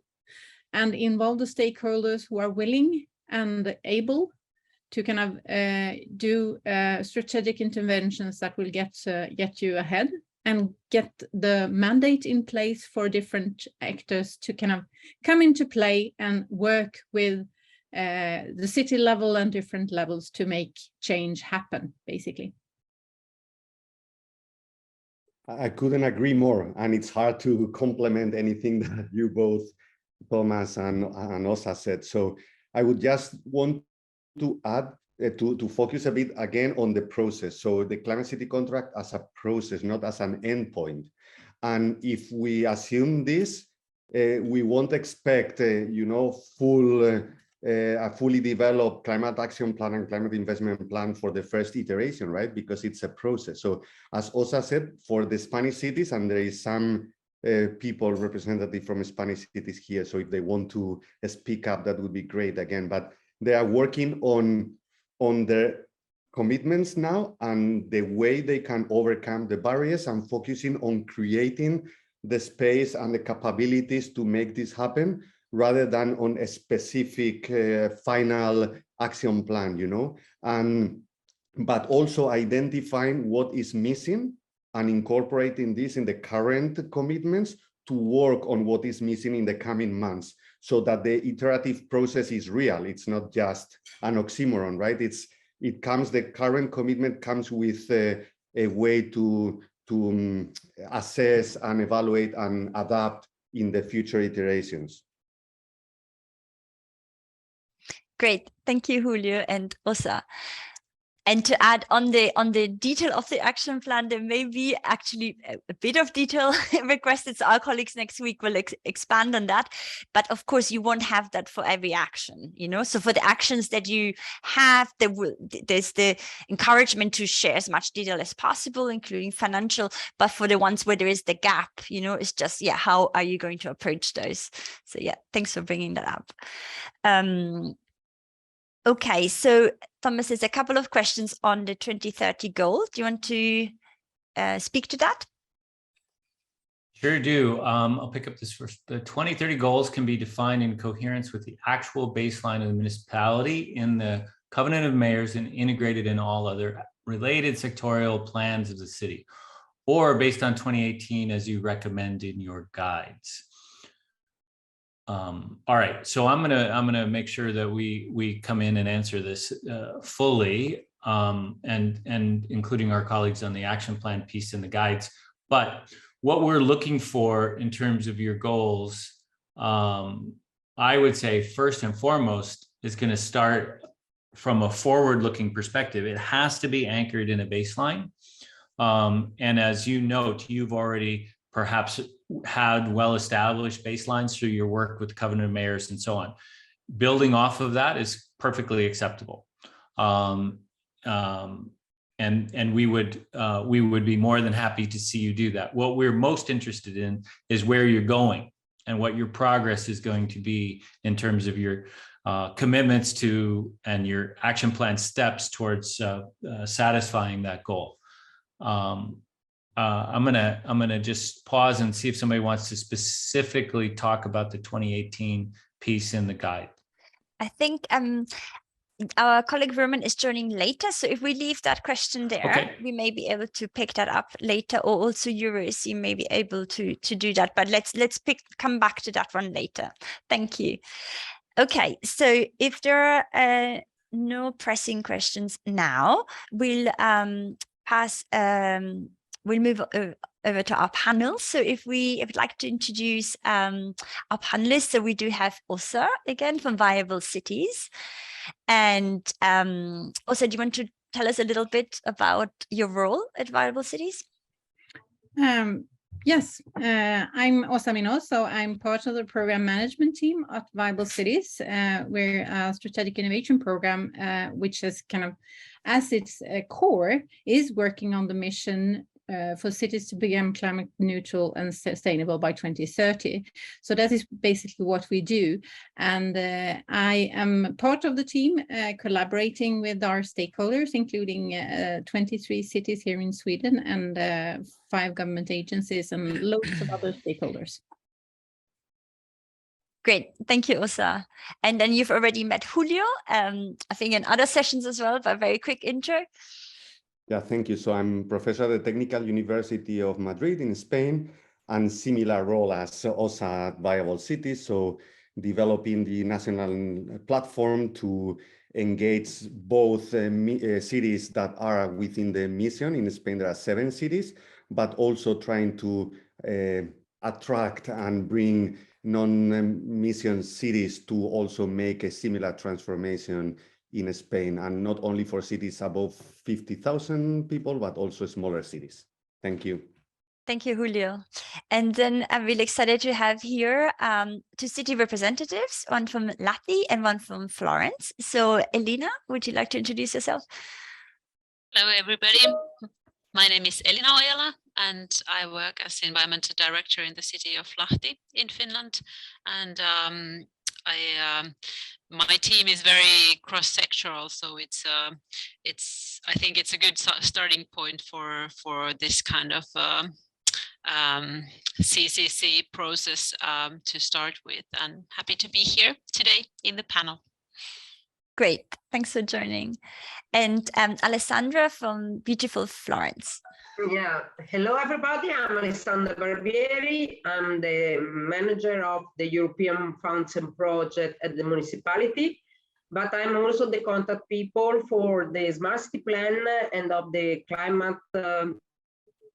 and involve the stakeholders who are willing and able to kind of do strategic interventions that will get you ahead, and get the mandate in place for different actors to kind of come into play and work with the city level and different levels to make change happen, basically. I couldn't agree more, and it's hard to complement anything that you both, Thomas and Åsa, said. So I would just want to add to focus a bit again on the process. So the Climate City contract as a process, not as an endpoint. And if we assume this, we won't expect, you know, a fully developed climate action plan and climate investment plan for the first iteration, right? Because it's a process. So as Åsa said, for the Spanish cities, and there is some people representative from Spanish cities here, so if they want to speak up, that would be great again. But they are working on their commitments now and the way they can overcome the barriers, and focusing on creating the space and the capabilities to make this happen, rather than on a specific final action plan, you know, but also identifying what is missing and incorporating this in the current commitments to work on what is missing in the coming months, so that the iterative process is real. It's not just an oxymoron, right? The current commitment comes with a way to assess and evaluate and adapt in the future iterations. Great, thank you, Julio and Åsa. And to add on the detail of the action plan, there may be actually a bit of detail requested. So our colleagues next week will expand on that. But of course, you won't have that for every action, you know. So for the actions that you have, there's the encouragement to share as much detail as possible, including financial. But for the ones where there is the gap, you know, it's just, yeah, how are you going to approach those? So yeah, thanks for bringing that up. Okay, so Thomas, there's a couple of questions on the 2030 goal. Do you want to speak to that? Sure do. I'll pick up this first. The 2030 goals can be defined in coherence with the actual baseline of the municipality in the Covenant of Mayors and integrated in all other related sectorial plans of the city, or based on 2018 as you recommend in your guides. All right, so I'm gonna make sure that we come in and answer this fully, and including our colleagues on the action plan piece and the guides. But what we're looking for in terms of your goals, I would say first and foremost is going to start from a forward-looking perspective. It has to be anchored in a baseline, and as you note, you've already perhaps had well-established baselines through your work with the Covenant of Mayors and so on. Building off of that is perfectly acceptable. And we would be more than happy to see you do that. What we're most interested in is where you're going and what your progress is going to be in terms of your commitments to and your action plan steps towards satisfying that goal. I'm gonna just pause and see if somebody wants to specifically talk about the 2018 piece in the guide. I think our colleague Roman is joining later, so if we leave that question there, okay, we may be able to pick that up later, or also Eurus, you may be able to do that. But let's come back to that one later. Thank you. Okay, so if there are no pressing questions now, we'll pass. We'll move over to our panel. So if we'd like to introduce our panelists, so we do have Åsa again from Viable Cities. And Åsa, do you want to tell us a little bit about your role at Viable Cities? Yes, I'm Åsa Minot, so I'm part of the program management team at Viable Cities. We're a strategic innovation program, which is kind of, as its core, is working on the mission for cities to become climate neutral and sustainable by 2030. So that is basically what we do. And I am part of the team collaborating with our stakeholders, including 23 cities here in Sweden and 5 government agencies and loads of other stakeholders. Great, thank you, Åsa. And then you've already met Julio, I think in other sessions as well, but a very quick intro. Yeah, thank you. So I'm professor at the Technical University of Madrid in Spain, and similar role as Åsa at Viable Cities. So developing the national platform to engage both cities that are within the mission. In Spain, there are 7 cities, but also trying to attract and bring non-mission cities to also make a similar transformation in Spain, and not only for cities above 50,000 people, but also smaller cities. Thank you. Thank you, Julio. And then I'm really excited to have here 2 city representatives, one from Lahti and one from Florence. So Elina, would you like to introduce yourself? Hello, everybody. My name is Elina Ojala, and I work as environmental director in the city of Lahti in Finland. And my team is very cross-sectoral, so I think it's a good starting point for this kind of CCC process to start with. And happy to be here today in the panel. Great, thanks for joining. And Alessandra from beautiful Florence. Yeah, hello everybody, I'm Alessandra Barbieri. I'm the manager of the European Funds and Project at the municipality, but I'm also the contact people for the Smart City Plan and of the climate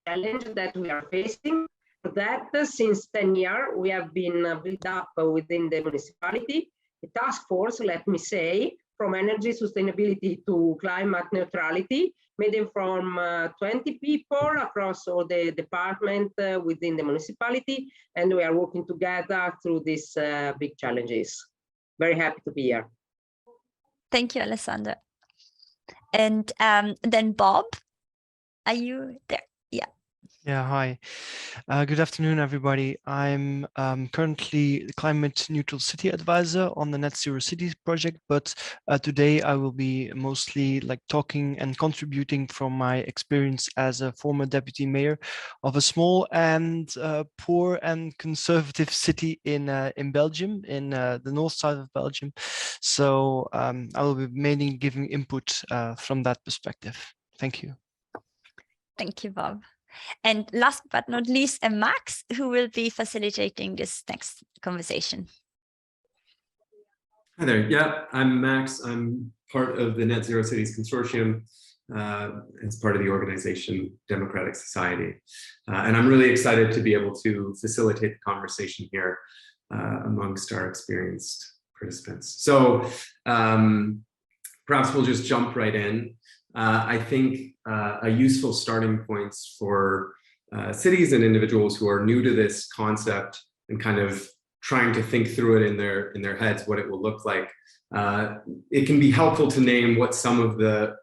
challenge that we are facing. For that, since 10 years, we have been built up within the municipality, a task force, let me say, from energy sustainability to climate neutrality, made from 20 people across all the department within the municipality, and we are working together through these big challenges. Very happy to be here. Thank you, Alessandra. And then Bob, are you there? Yeah. Yeah, hi. Good afternoon, everybody. I'm currently the Climate Neutral City Advisor on the Net Zero Cities project, but today I will be mostly talking and contributing from my experience as a former deputy mayor of a small and poor and conservative city in Belgium, in the north side of Belgium. So I will be mainly giving input from that perspective. Thank you. Thank you, Bob. And last but not least, Max, who will be facilitating this next conversation. Hi there. Yeah, I'm Max. I'm part of the Net Zero Cities Consortium as part of the organization Democratic Society. And I'm really excited to be able to facilitate the conversation here amongst our experienced participants. So perhaps we'll just jump right in. I think a useful starting points for cities and individuals who are new to this concept and kind of trying to think through it in their heads, what it will look like. It can be helpful to name what some of the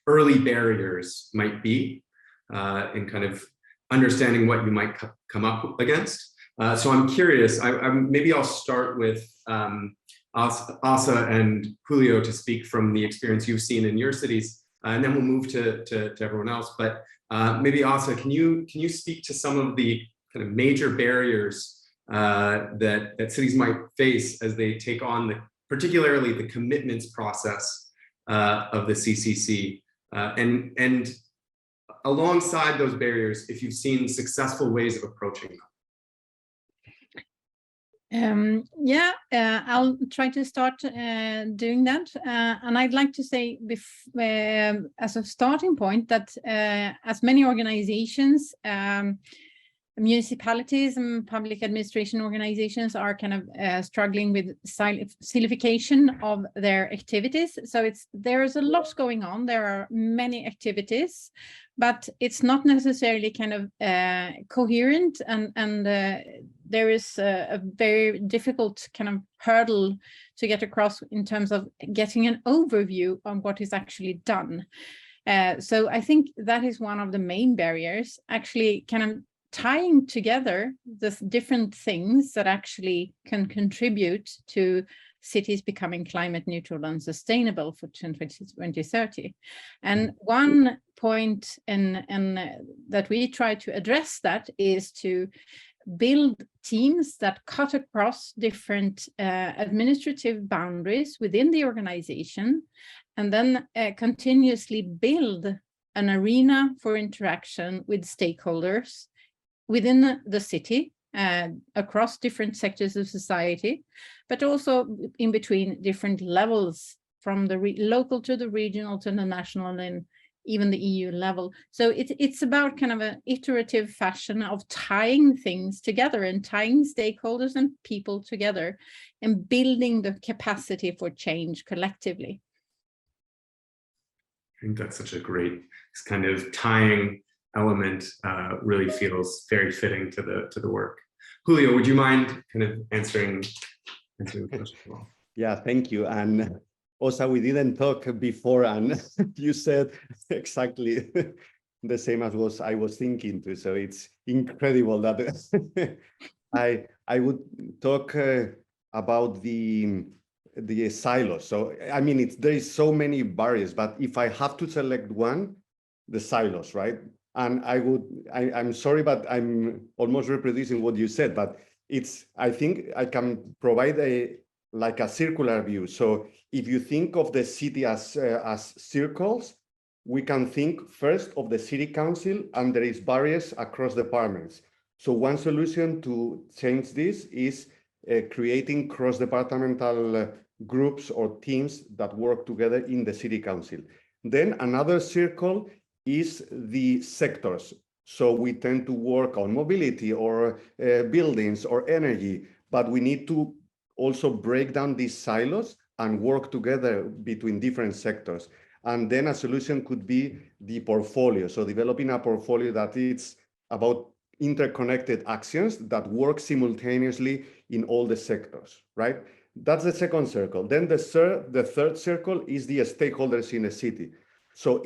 early barriers might be in kind of understanding what you might come up against. So I'm curious, maybe I'll start with Åsa and Julio to speak from the experience you've seen in your cities. And then we'll move to everyone else. But maybe Åsa, can you speak to some of the kind of major barriers that cities might face as they take on particularly the commitments process of the CCC, and alongside those barriers, if you've seen successful ways of approaching them? I'll try to start doing that. And I'd like to say as a starting point that as many organizations, municipalities and public administration organizations are kind of struggling with silification of their activities. So there's a lot going on. There are many activities, but it's not necessarily kind of coherent, and there is a very difficult kind of hurdle to get across in terms of getting an overview on what is actually done. So I think that is one of the main barriers, actually kind of tying together the different things that actually can contribute to cities becoming climate neutral and sustainable for 2030. And one point that we try to address that is to build teams that cut across different administrative boundaries within the organization, and then continuously build an arena for interaction with stakeholders within the city, across different sectors of society, but also in between different levels, from the local to the regional to the national and even the EU level. So it's about kind of an iterative fashion of tying things together and tying stakeholders and people together and building the capacity for change collectively. I think that's such a great kind of tying element, really feels very fitting to the work. Julio, would you mind kind of answering the question? Yeah, thank you. And Osa, we didn't talk before, and you said exactly the same as I was thinking too. So it's incredible that I would talk about the silos. So I mean, there is so many barriers, but if I have to select one, the silos, right? And I'm sorry, but I'm almost reproducing what you said, but I think I can provide a circular view. So if you think of the city as circles, we can think first of the city council, and there is barriers across departments. So one solution to change this is creating cross-departmental groups or teams that work together in the city council. Then another circle is the sectors. So we tend to work on mobility or buildings or energy, but we need to also break down these silos and work together between different sectors. And then a solution could be the portfolio. So developing a portfolio that it's about interconnected actions that work simultaneously in all the sectors, right? That's the second circle. Then the third circle is the stakeholders in the city. So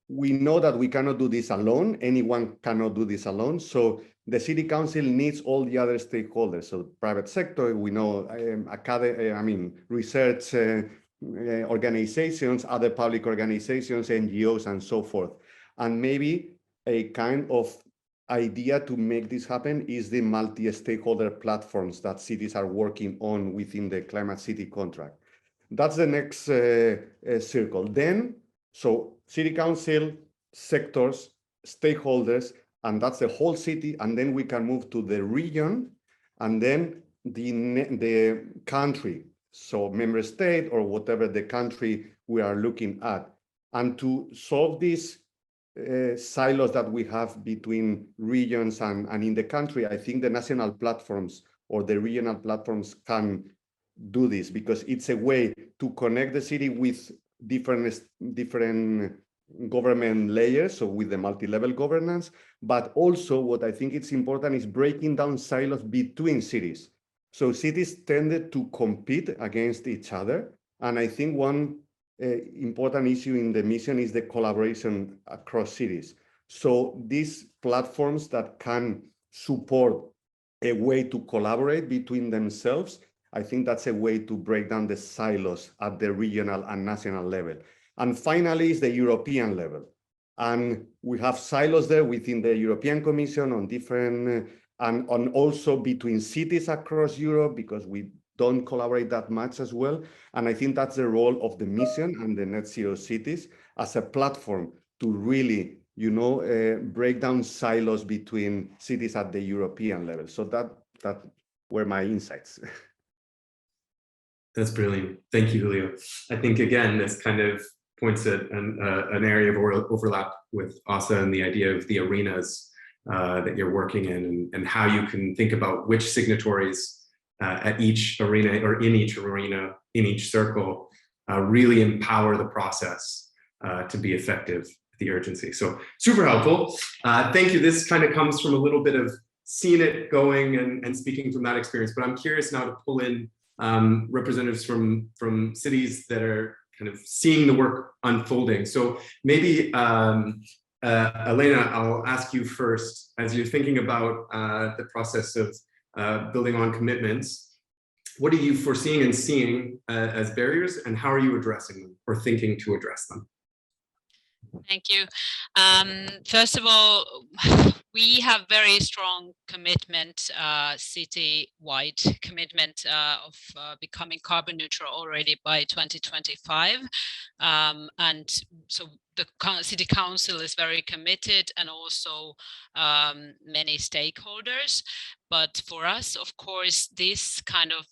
we know that we cannot do this alone. Anyone cannot do this alone. So the city council needs all the other stakeholders. So private sector, we know, research organizations, other public organizations, NGOs, and so forth. And maybe a kind of idea to make this happen is the multi-stakeholder platforms that cities are working on within the Climate City contract. That's the next circle. Then, so city council, sectors, stakeholders, and that's the whole city. And then we can move to the region, and then the country. So member state or whatever the country we are looking at. And to solve these silos that we have between regions and in the country, I think the national platforms or the regional platforms can do this, because it's a way to connect the city with different government layers, so with the multi-level governance. But also what I think it's important is breaking down silos between cities. So cities tended to compete against each other. And I think one important issue in the mission is the collaboration across cities. So these platforms that can support a way to collaborate between themselves, I think that's a way to break down the silos at the regional and national level. And finally is the European level. And we have silos there within the European Commission on different, and on also between cities across Europe, because we don't collaborate that much as well. And I think that's the role of the mission and the Net Zero Cities as a platform to really, break down silos between cities at the European level. So that were my insights. That's brilliant. Thank you, Julio. I think, again, this kind of points at an area of overlap with Asa and the idea of the arenas that you're working in, and how you can think about which signatories at each arena, or in each arena, in each circle, really empower the process to be effective, the urgency. So super helpful. Thank you. This kind of comes from a little bit of seeing it going and speaking from that experience, but I'm curious now to pull in representatives from cities that are kind of seeing the work unfolding. So maybe Elena, I'll ask you first, as you're thinking about the process of building on commitments, what are you foreseeing and seeing as barriers, and how are you addressing them or thinking to address them? Thank you. First of all, we have very strong commitment, city-wide commitment of becoming carbon neutral already by 2025. And so the city council is very committed, and also many stakeholders. But for us, of course, this kind of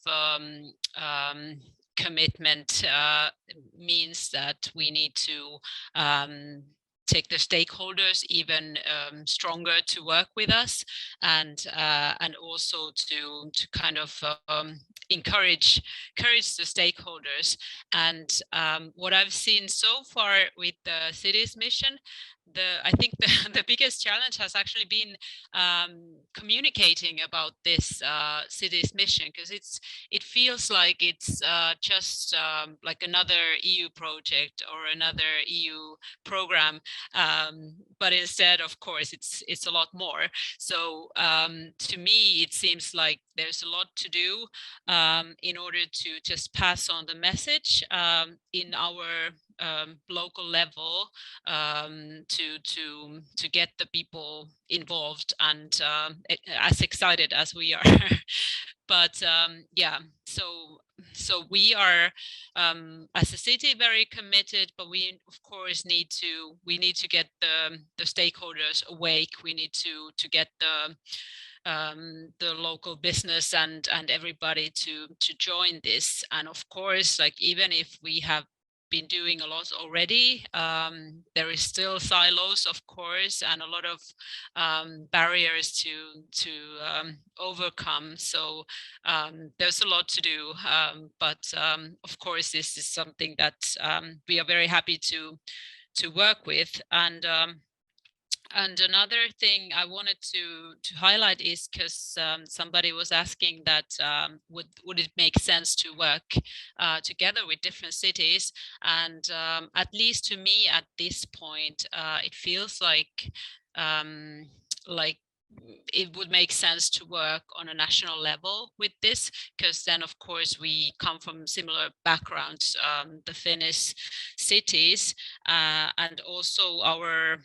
commitment means that we need to take the stakeholders even stronger to work with us, and also to kind of encourage the stakeholders. And what I've seen so far with the city's mission, I think the biggest challenge has actually been communicating about this city's mission, because it feels like it's just like another EU project or another EU program, but instead, of course, it's a lot more. So to me, it seems like there's a lot to do in order to just pass on the message in our local level, to get the people involved and as excited as we are. But yeah, so we are as a city very committed, but we of course need to get the stakeholders awake. We need to get the local business and everybody to join this. And of course, like, even if we have been doing a lot already, there is still silos, of course, and a lot of barriers to overcome. So there's a lot to do, but of course, this is something that we are very happy to work with. And another thing I wanted to highlight is, because somebody was asking that would it make sense to work together with different cities, and at least to me at this point, it feels like it would make sense to work on a national level with this, because then of course we come from similar backgrounds, the Finnish cities, and also our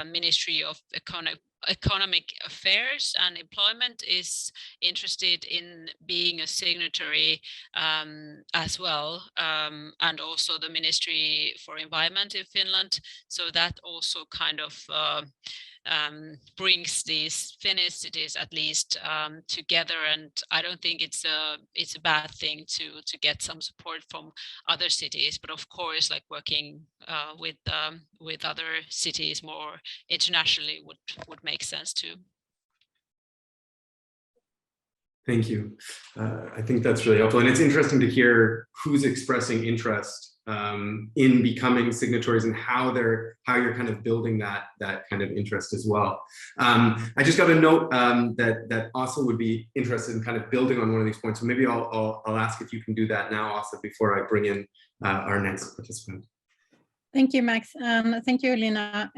Ministry of Economic Affairs and Employment is interested in being a signatory as well, and also the Ministry for Environment in Finland. So that also kind of brings these Finnish cities at least together, and I don't think it's a bad thing to get some support from other cities. But of course, like, working with other cities more internationally would make sense too. Thank you. I think that's really helpful, and it's interesting to hear who's expressing interest in becoming signatories, and how you're kind of building that kind of interest as well. I just got a note that Asa would be interested in kind of building on one of these points. So maybe I'll ask if you can do that now, Asa, before I bring in our next participant. Thank you, Max. Thank you, Elena.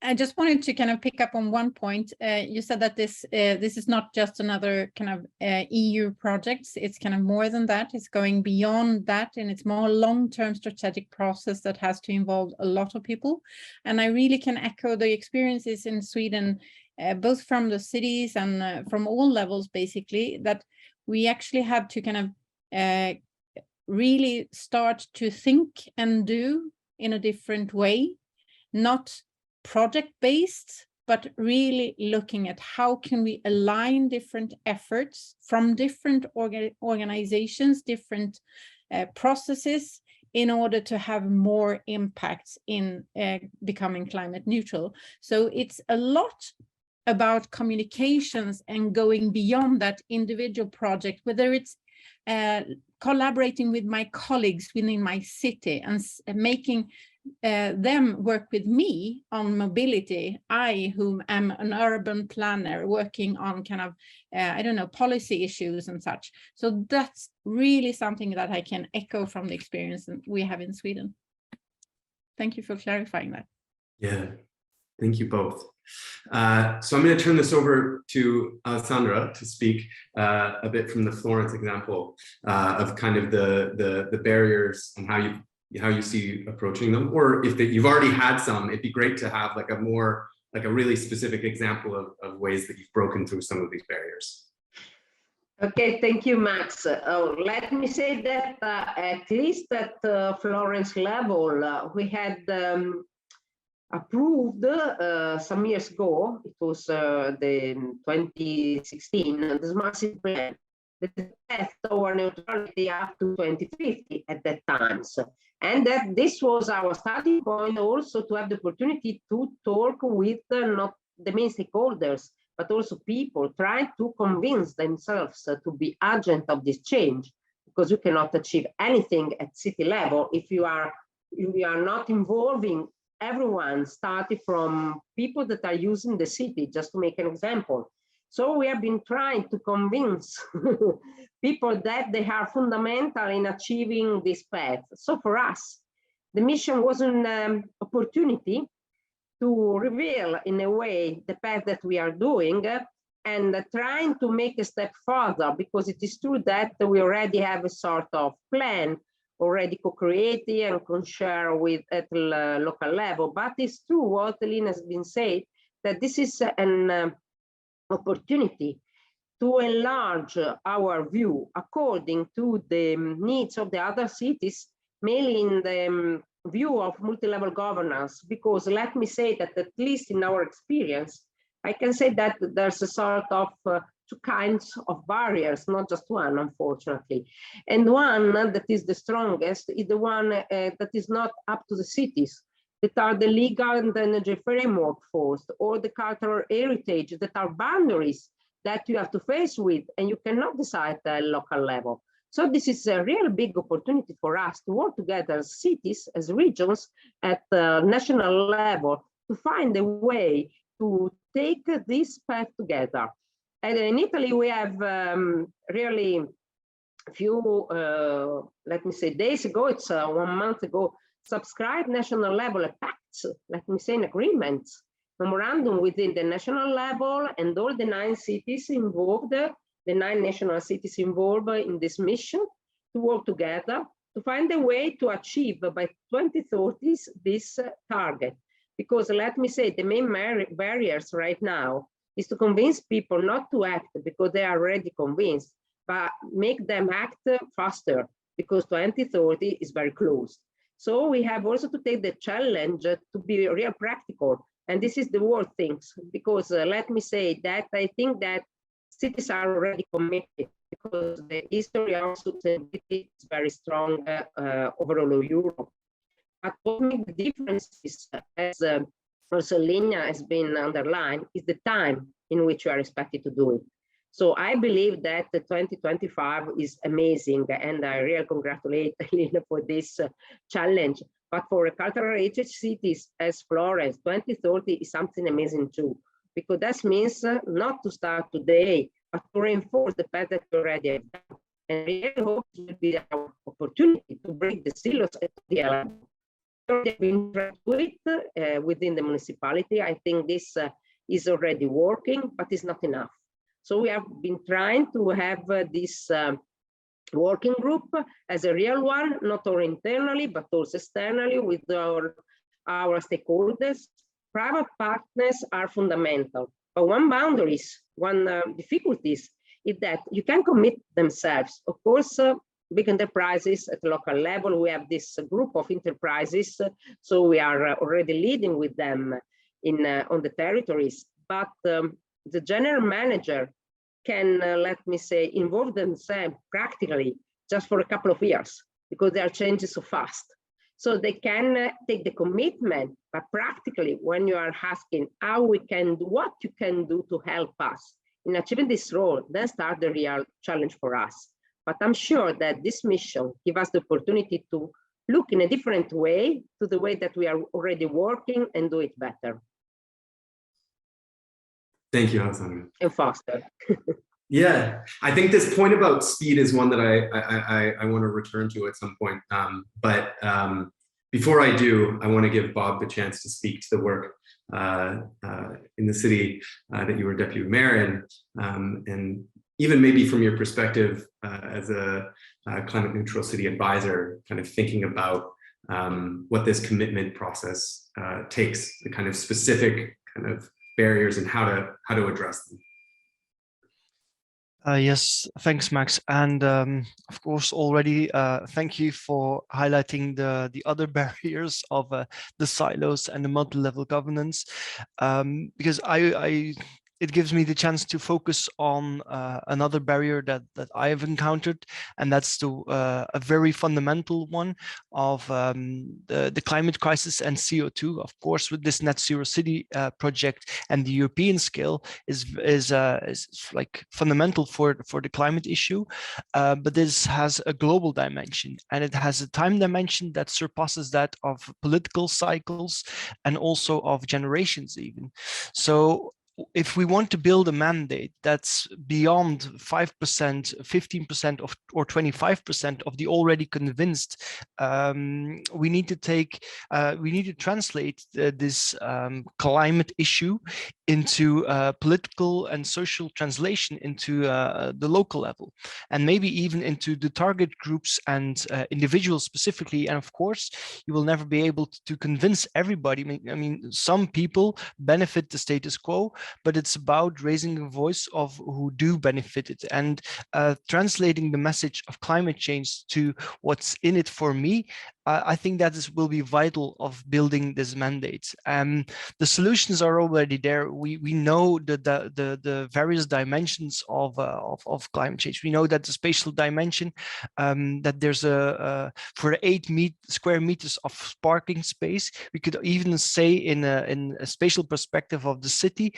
I just wanted to kind of pick up on one point. You said that this is not just another kind of EU project. It's kind of more than that. It's going beyond that, and it's more long-term strategic process that has to involve a lot of people. And I really can echo the experiences in Sweden, both from the cities and from all levels, basically, that we actually have to kind of really start to think and do in a different way, not project-based, but really looking at how can we align different efforts from different organizations, different processes, in order to have more impacts in becoming climate neutral. So it's a lot about communications and going beyond that individual project, whether it's collaborating with my colleagues within my city and making them work with me on mobility. I, who am an urban planner working on kind of, I don't know, policy issues and such. So that's really something that I can echo from the experience that we have in Sweden. Thank you for clarifying that. Yeah, thank you both. So I'm going to turn this over to Alessandra to speak a bit from the Florence example of kind of the barriers and how you see approaching them, or if you've already had some, it'd be great to have like a really specific example of ways that you've broken through some of these barriers. Okay, thank you, Max. Let me say that at least at Florence level, we had approved some years ago, it was the 2016, the Smart City Plan, the path toward neutrality up to 2050 at that time. And that this was our starting point also to have the opportunity to talk with not the main stakeholders, but also people trying to convince themselves to be agent of this change, because you cannot achieve anything at city level if you are not involving everyone, starting from people that are using the city, just to make an example. So we have been trying to convince people that they are fundamental in achieving this path. So for us, the mission was an opportunity to reveal in a way the path that we are doing and trying to make a step further, because it is true that we already have a sort of plan already co-created and co-share with at local level. But it's true what Lina has been said, that this is an opportunity to enlarge our view according to the needs of the other cities, mainly in the view of multi-level governance, because let me say that at least in our experience, I can say that there's a sort of two kinds of barriers, not just one, unfortunately. And one that is the strongest is the one that is not up to the cities, that are the legal and energy framework forced, or the cultural heritage that are boundaries that you have to face with, and you cannot decide at local level. So this is a real big opportunity for us to work together as cities, as regions, at the national level, to find a way to take this path together. And in Italy, we have really a few, let me say, days ago, it's 1 month ago, subscribed national level a pact, let me say, an agreement, memorandum within the national level, and all the 9 cities involved, the 9 national cities involved in this mission, to work together to find a way to achieve by 2030 this target. Because let me say, the main barriers right now is to convince people not to act because they are already convinced, but make them act faster, because 2030 is very close. So we have also to take the challenge to be real practical. And this is the worst things, because let me say that I think that cities are already committed, because the history of sustainability is very strong overall in Europe. But what makes the difference is, as also Lina has been underlined, is the time in which you are expected to do it. So I believe that the 2025 is amazing, and I really congratulate Lina for this challenge. But for a cultural heritage cities as Florence, 2030 is something amazing too, because that means not to start today, but to reinforce the path that we already have done. And I really hope it will be our opportunity to break the silos at the level. They've been trying to do it within the municipality. I think this is already working, but it's not enough. So we have been trying to have this working group as a real one, not only internally, but also externally with our stakeholders. Private partners are fundamental, but one difficulties is that you can commit themselves. Of course, big enterprises at local level, we have this group of enterprises, so we are already leading with them on the territories, but the general manager can, let me say, involve themselves practically just for a couple of years, because they are changing so fast. So they can take the commitment, but practically when you are asking how we can do, what you can do to help us in achieving this role, then start the real challenge for us. But I'm sure that this mission gives us the opportunity to look in a different way to the way that we are already working and do it better. Thank you, Alessandra. And faster. Yeah, I think this point about speed is one that I want to return to at some point. But before I do, I want to give Bob the chance to speak to the work in the city that you were deputy mayor in, and even maybe from your perspective as a climate neutral city advisor, kind of thinking about what this commitment process takes, the kind of specific kind of barriers and how to address them. Yes, thanks, Max. And of course, already thank you for highlighting the other barriers of the silos and the multi-level governance, because it gives me the chance to focus on another barrier that I have encountered, and that's a very fundamental one of the climate crisis and CO2. Of course, with this Net Zero City project and the European scale is like fundamental for the climate issue, but this has a global dimension, and it has a time dimension that surpasses that of political cycles and also of generations even. So if we want to build a mandate that's beyond 5%, 15% of, or 25% of the already convinced, we need to translate this climate issue into political and social translation into the local level, and maybe even into the target groups and individuals specifically. And of course, you will never be able to convince everybody. I mean, some people benefit the status quo, but it's about raising a voice of who do benefit it, and translating the message of climate change to what's in it for me. I think that will be vital of building this mandate. The solutions are already there. We know the various dimensions of climate change. We know that the spatial dimension, that there's for 8 square meters of parking space, we could even say in a spatial perspective of the city,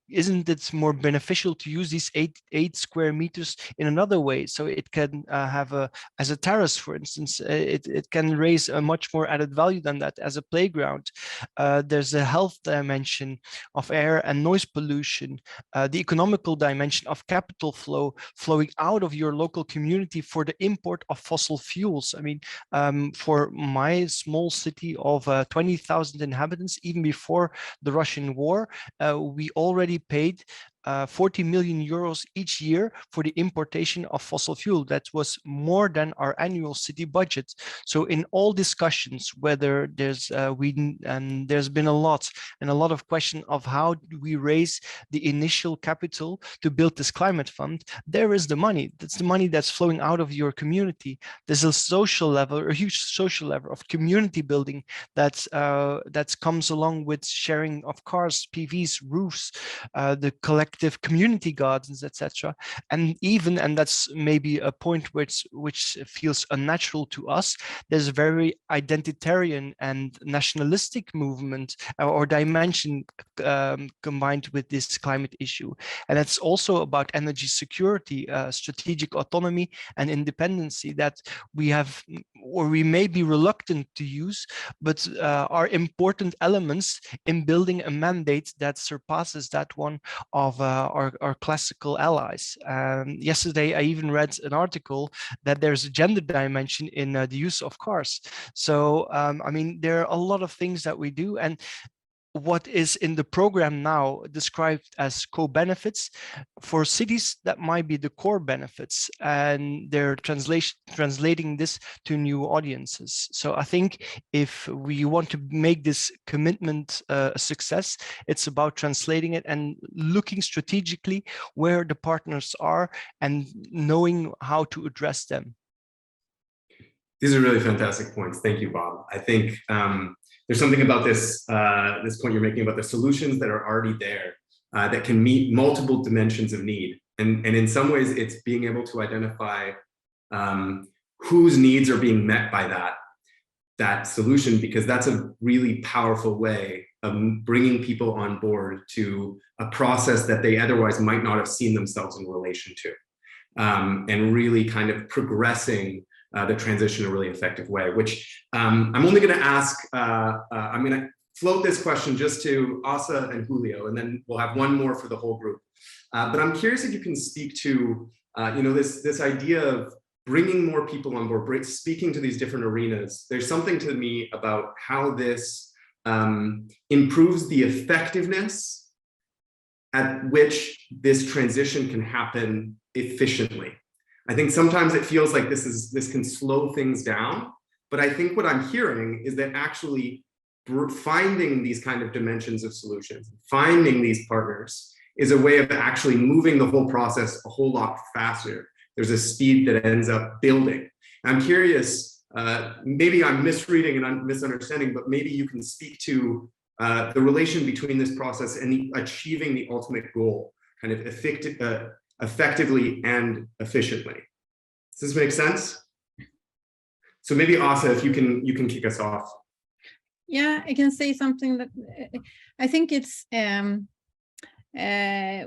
isn't it more beneficial to use these 8 square meters in another way? So it can have as a terrace, for instance, it can raise a much more added value than that as a playground. There's a health dimension of air and noise pollution, the economical dimension of capital flowing out of your local community for the import of fossil fuels. I mean, for my small city of 20,000 inhabitants, even before the Russian war, we already paid 40 million euros each year for the importation of fossil fuel. That was more than our annual city budget. So in all discussions, whether there's been a lot of question of how do we raise the initial capital to build this climate fund, there is the money. That's the money that's flowing out of your community. There's a social level, a huge social level of community building that comes along with sharing of cars, PVs, roofs, the collective community gardens, etc. And that's maybe a point which feels unnatural to us. There's a very identitarian and nationalistic movement or dimension combined with this climate issue, and it's also about energy security, strategic autonomy and independency that we have, or we may be reluctant to use, but are important elements in building a mandate that surpasses that one of our classical allies. Yesterday, I even read an article that there's a gender dimension in the use of cars. So, I mean, there are a lot of things that we do, and what is in the program now described as co-benefits, for cities that might be the core benefits, and they're translating this to new audiences. So I think if we want to make this commitment a success, it's about translating it and looking strategically where the partners are and knowing how to address them. These are really fantastic points. Thank you, Bob. I think there's something about this point you're making about the solutions that are already there that can meet multiple dimensions of need. And in some ways, it's being able to identify whose needs are being met by that that solution, because that's a really powerful way of bringing people on board to a process that they otherwise might not have seen themselves in relation to, and really kind of progressing the transition in a really effective way, which I'm only going to ask, I'm going to float this question just to Asa and Julio, and then we'll have one more for the whole group. But I'm curious if you can speak to, this idea of bringing more people on board, speaking to these different arenas. There's something to me about how this improves the effectiveness at which this transition can happen efficiently. I think sometimes it feels like this can slow things down, but I think what I'm hearing is that actually finding these kind of dimensions of solutions, finding these partners, is a way of actually moving the whole process a whole lot faster. There's a speed that ends up building. I'm curious, maybe I'm misreading and I'm misunderstanding, but maybe you can speak to the relation between this process and achieving the ultimate goal, kind of effectively and efficiently. Does this make sense? So maybe Asa, if you can kick us off. Yeah, I can say something that I think it's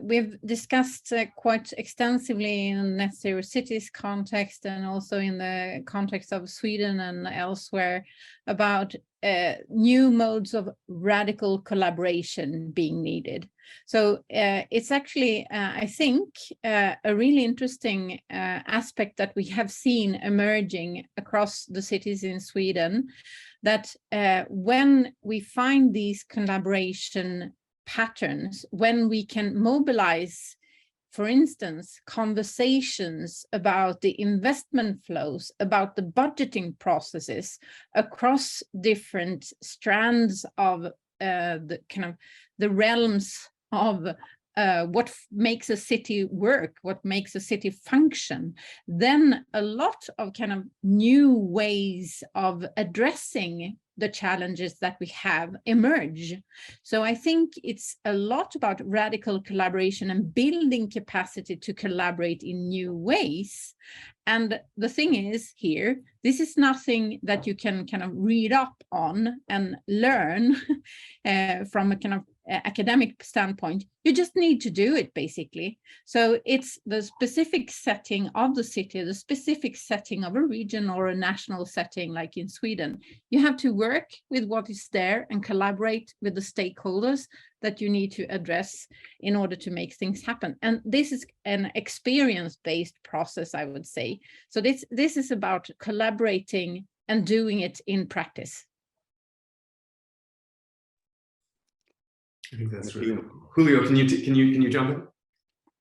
we've discussed quite extensively in Net Zero Cities context, and also in the context of Sweden and elsewhere, about new modes of radical collaboration being needed. So it's actually, I think, a really interesting aspect that we have seen emerging across the cities in Sweden, that when we find these collaboration patterns, when we can mobilize, for instance, conversations about the investment flows, about the budgeting processes across different strands of the kind of the realms of what makes a city work, what makes a city function, then a lot of kind of new ways of addressing the challenges that we have emerge. So I think it's a lot about radical collaboration and building capacity to collaborate in new ways. And the thing is here, this is nothing that you can kind of read up on and learn from a kind of academic standpoint. You just need to do it, basically. So it's the specific setting of the city, the specific setting of a region or a national setting, like in Sweden. You have to work with what is there and collaborate with the stakeholders that you need to address in order to make things happen. And this is an experience-based process, I would say. So this is about collaborating and doing it in practice. I think that's really cool. Julio, can you jump in?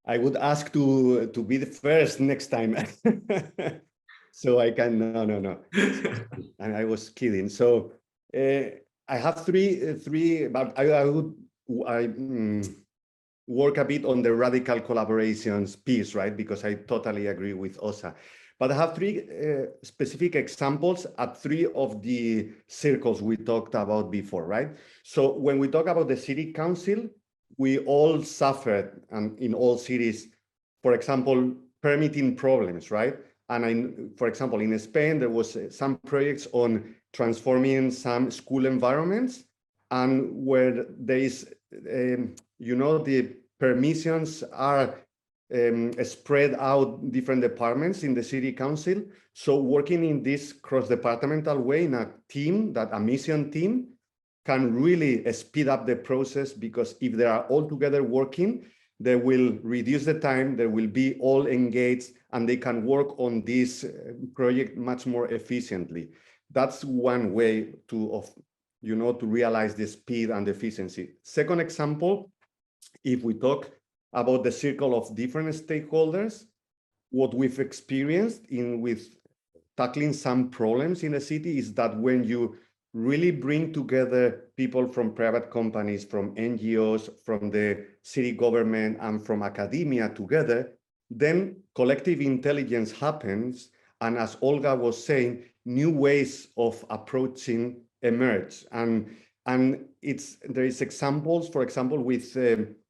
I would ask to be the first next time. So I can, no. And I was kidding. So I have three, but I would work a bit on the radical collaborations piece, right? Because I totally agree with Osa. But I have three specific examples at three of the circles we talked about before, right? So when we talk about the city council, we all suffered in all cities, for example, permitting problems, right? And for example, in Spain, there was some projects on transforming some school environments, and where there is, the permissions are spread out different departments in the city council. So working in this cross-departmental way in a mission team can really speed up the process, because if they are all together working, they will reduce the time, they will be all engaged, and they can work on this project much more efficiently. That's one way to realize the speed and efficiency. Second example, if we talk about the circle of different stakeholders, what we've experienced with tackling some problems in the city is that when you really bring together people from private companies, from NGOs, from the city government, and from academia together, then collective intelligence happens. And as Olga was saying, new ways of approaching emerge. And there is examples, for example, with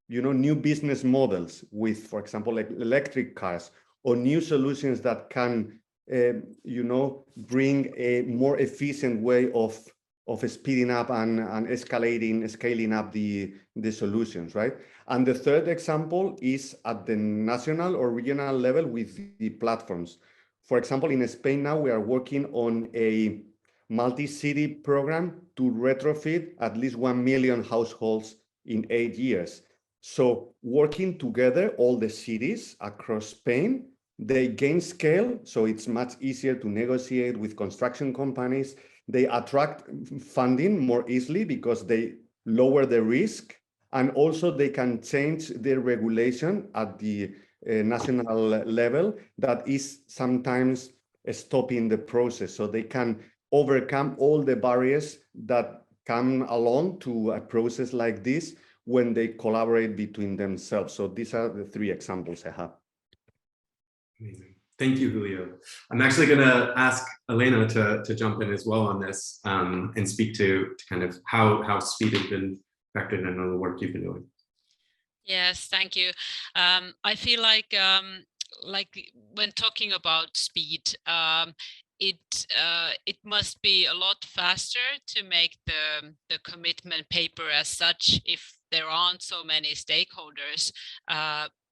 new business models with, for example, like electric cars, or new solutions that can you know, bring a more efficient way of speeding up and scaling up the solutions, right? And the third example is at the national or regional level with the platforms. For example, in Spain now, we are working on a multi-city program to retrofit at least 1 million households in 8 years. So working together, all the cities across Spain, they gain scale, so it's much easier to negotiate with construction companies. They attract funding more easily because they lower the risk, and also they can change their regulation at the national level that is sometimes stopping the process. So they can overcome all the barriers that come along to a process like this when they collaborate between themselves. So these are the 3 examples I have. Amazing. Thank you, Julio. I'm actually going to ask Elena to jump in as well on this and speak to kind of how speed has been factored in on the work you've been doing. Yes, thank you. I feel like when talking about speed, it must be a lot faster to make the commitment paper as such if there aren't so many stakeholders.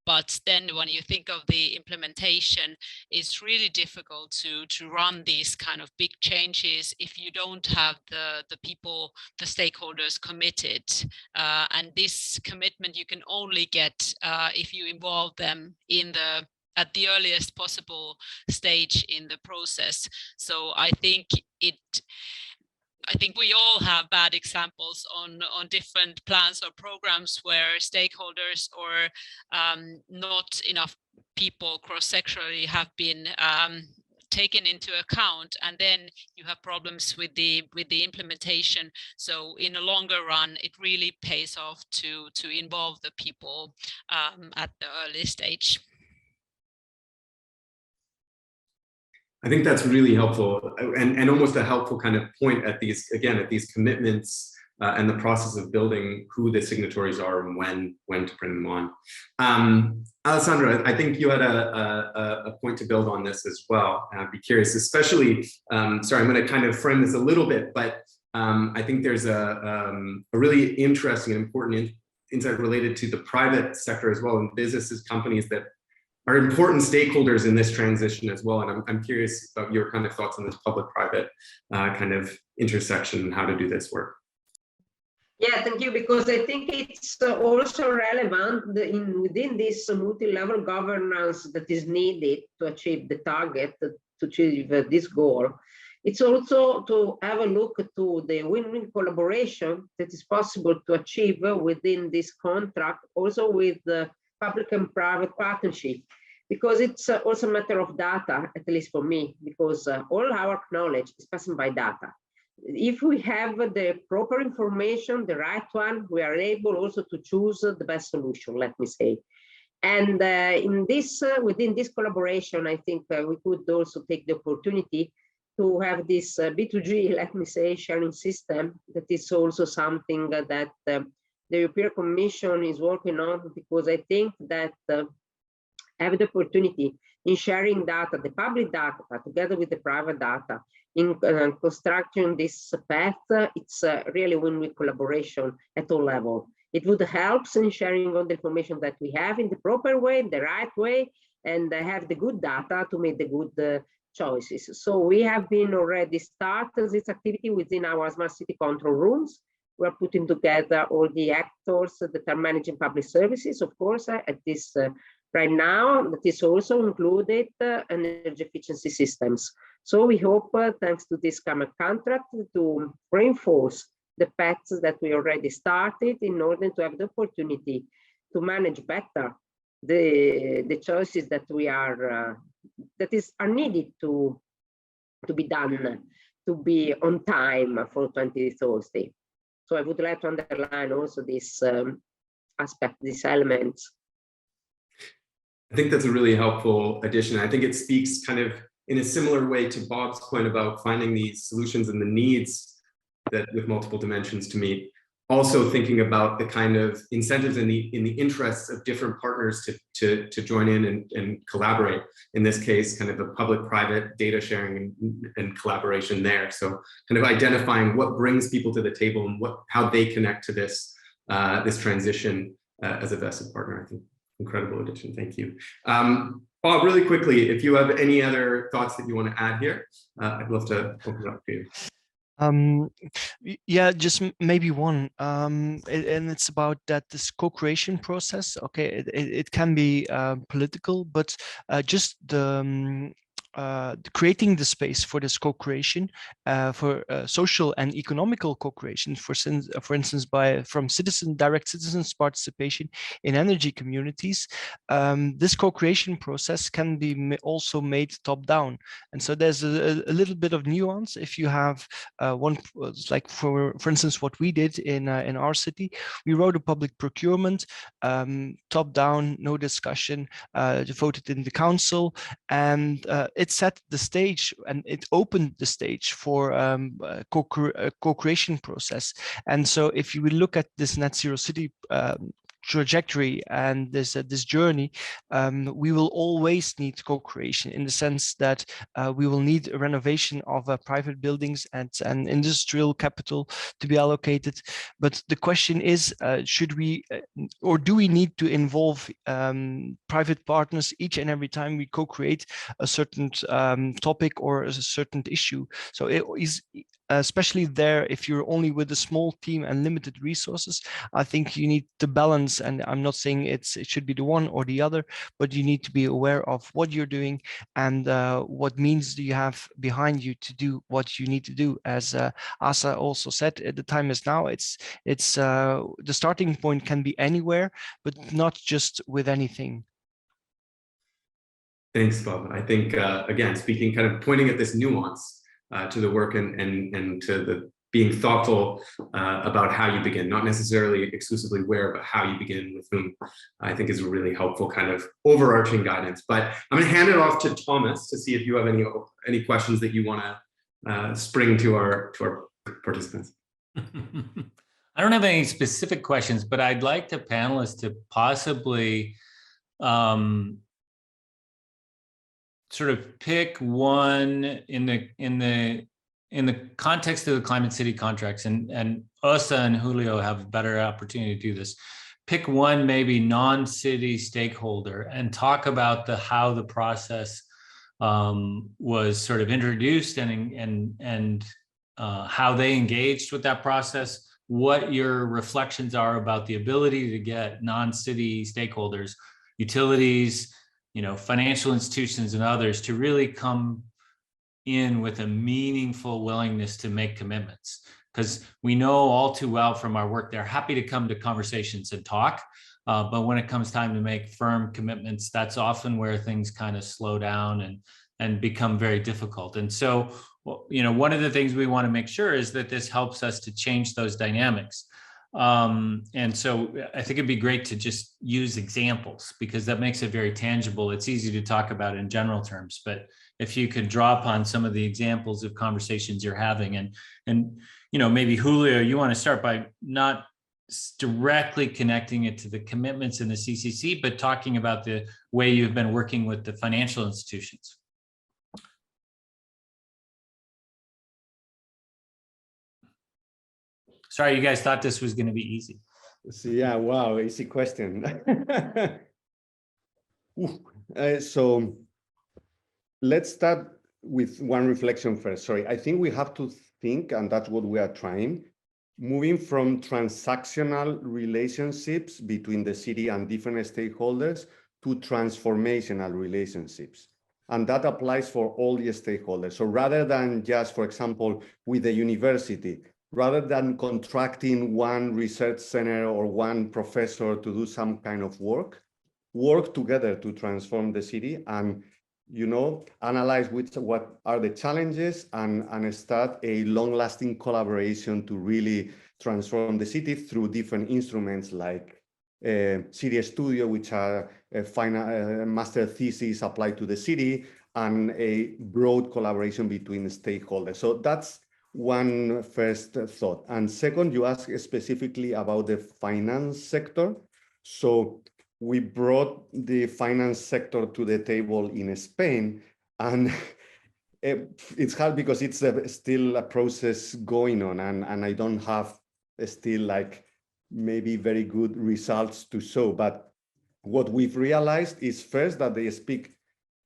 But then when you think of the implementation, it's really difficult to run these kind of big changes if you don't have the people, the stakeholders committed. And this commitment you can only get if you involve them at the earliest possible stage in the process. So I think we all have bad examples on different plans or programs where stakeholders or not enough people cross-sectionally have been taken into account, and then you have problems with the implementation. So in a longer run, it really pays off to involve the people at the early stage. I think that's really helpful and almost a helpful kind of point at these commitments and the process of building who the signatories are and when to bring them on. Alessandra, I think you had a point to build on this as well. I'd be curious, especially, sorry, I'm going to kind of frame this a little bit, but I think there's a really interesting and important insight related to the private sector as well, and businesses, companies that are important stakeholders in this transition as well. And I'm curious about your kind of thoughts on this public-private kind of intersection and how to do this work. Yeah, thank you, because I think it's also relevant within this multi-level governance that is needed to achieve the target, to achieve this goal. It's also to have a look to the win-win collaboration that is possible to achieve within this contract, also with the public and private partnership, because it's also a matter of data, at least for me, because all our knowledge is passing by data. If we have the proper information, the right one, we are able also to choose the best solution, let me say. And in this, within this collaboration, I think we could also take the opportunity to have this B2G, let me say, sharing system. That is also something that the European Commission is working on, because I think that have the opportunity in sharing data, the public data, together with the private data, in constructing this path, it's really win-win collaboration at all levels. It would help in sharing all the information that we have in the proper way, the right way, and have the good data to make the good choices. So we have been already started this activity within our smart city control rooms. We're putting together all the actors that are managing public services, of course, at this right now. That is also included energy efficiency systems. So we hope, thanks to this common contract, to reinforce the paths that we already started in order to have the opportunity to manage better the choices that we are are needed to be done, to be on time for 2030. So I would like to underline also this aspect, these elements. I think that's a really helpful addition. I think it speaks kind of in a similar way to Bob's point about finding these solutions and the needs that with multiple dimensions to meet. also thinking about the kind of incentives in the interests of different partners to join in and collaborate. In this case, kind of the public-private data sharing and collaboration there. So kind of identifying what brings people to the table and how they connect to this this transition as a vested partner. I think incredible addition. Thank you. Bob, really quickly, if you have any other thoughts that you want to add here, I'd love to open it up for you. Yeah, just maybe one, and it's about that this co-creation process. Okay, it can be political, but just the creating the space for this co-creation, for social and economical co-creation, for instance, from direct citizens participation in energy communities. This co-creation process can be also made top-down, and so there's a little bit of nuance. If you have one, like for instance, what we did in our city, we wrote a public procurement, top-down, no discussion, voted in the council, and it set the stage and it opened the stage for a co-creation process. And so if you will look at this net zero city trajectory and this journey, we will always need co-creation, in the sense that we will need a renovation of private buildings and industrial capital to be allocated. But the question is, should we or do we need to involve private partners each and every time we co-create a certain topic or a certain issue? So it is, especially there, if you're only with a small team and limited resources, I think you need to balance. And I'm not saying it should be the one or the other, but you need to be aware of what you're doing and what means do you have behind you to do what you need to do. As Asa also said, the time is now. It's the starting point can be anywhere, but not just with anything. Thanks, Bob. I think, again, speaking, kind of pointing at this nuance to the work and to the being thoughtful about how you begin, not necessarily exclusively where, but how you begin with whom, I think is a really helpful kind of overarching guidance. But I'm going to hand it off to Thomas to see if you have any questions that you want to spring to our participants. I don't have any specific questions, but I'd like the panelists to possibly sort of pick one in the context of the Climate City contracts, and Osa and Julio have a better opportunity to do this. Pick one maybe non-city stakeholder and talk about how the process was sort of introduced and how they engaged with that process, what your reflections are about the ability to get non-city stakeholders, utilities, financial institutions and others to really come in with a meaningful willingness to make commitments. Because we know all too well from our work, they're happy to come to conversations and talk, but when it comes time to make firm commitments, that's often where things kind of slow down and become very difficult. And so, one of the things we want to make sure is that this helps us to change those dynamics. And so I think it'd be great to just use examples, because that makes it very tangible. It's easy to talk about in general terms, but if you could draw upon some of the examples of conversations you're having, and maybe Julio, you want to start by not directly connecting it to the commitments in the CCC, but talking about the way you've been working with the financial institutions. Sorry, you guys thought this was going to be easy. So, yeah, wow, easy question. So let's start with one reflection first. Sorry, I think we have to think, and that's what we are trying, moving from transactional relationships between the city and different stakeholders to transformational relationships. And that applies for all the stakeholders. So rather than just, for example, with the university, rather than contracting one research center or one professor to do some kind of work together to transform the city and, analyze what are the challenges and start a long-lasting collaboration to really transform the city through different instruments like City Studio, which are master theses applied to the city, and a broad collaboration between stakeholders. So that's one first thought. And second, you asked specifically about the finance sector. So we brought the finance sector to the table in Spain, and it's hard because it's still a process going on, and I don't have still like maybe very good results to show. But what we've realized is first that they speak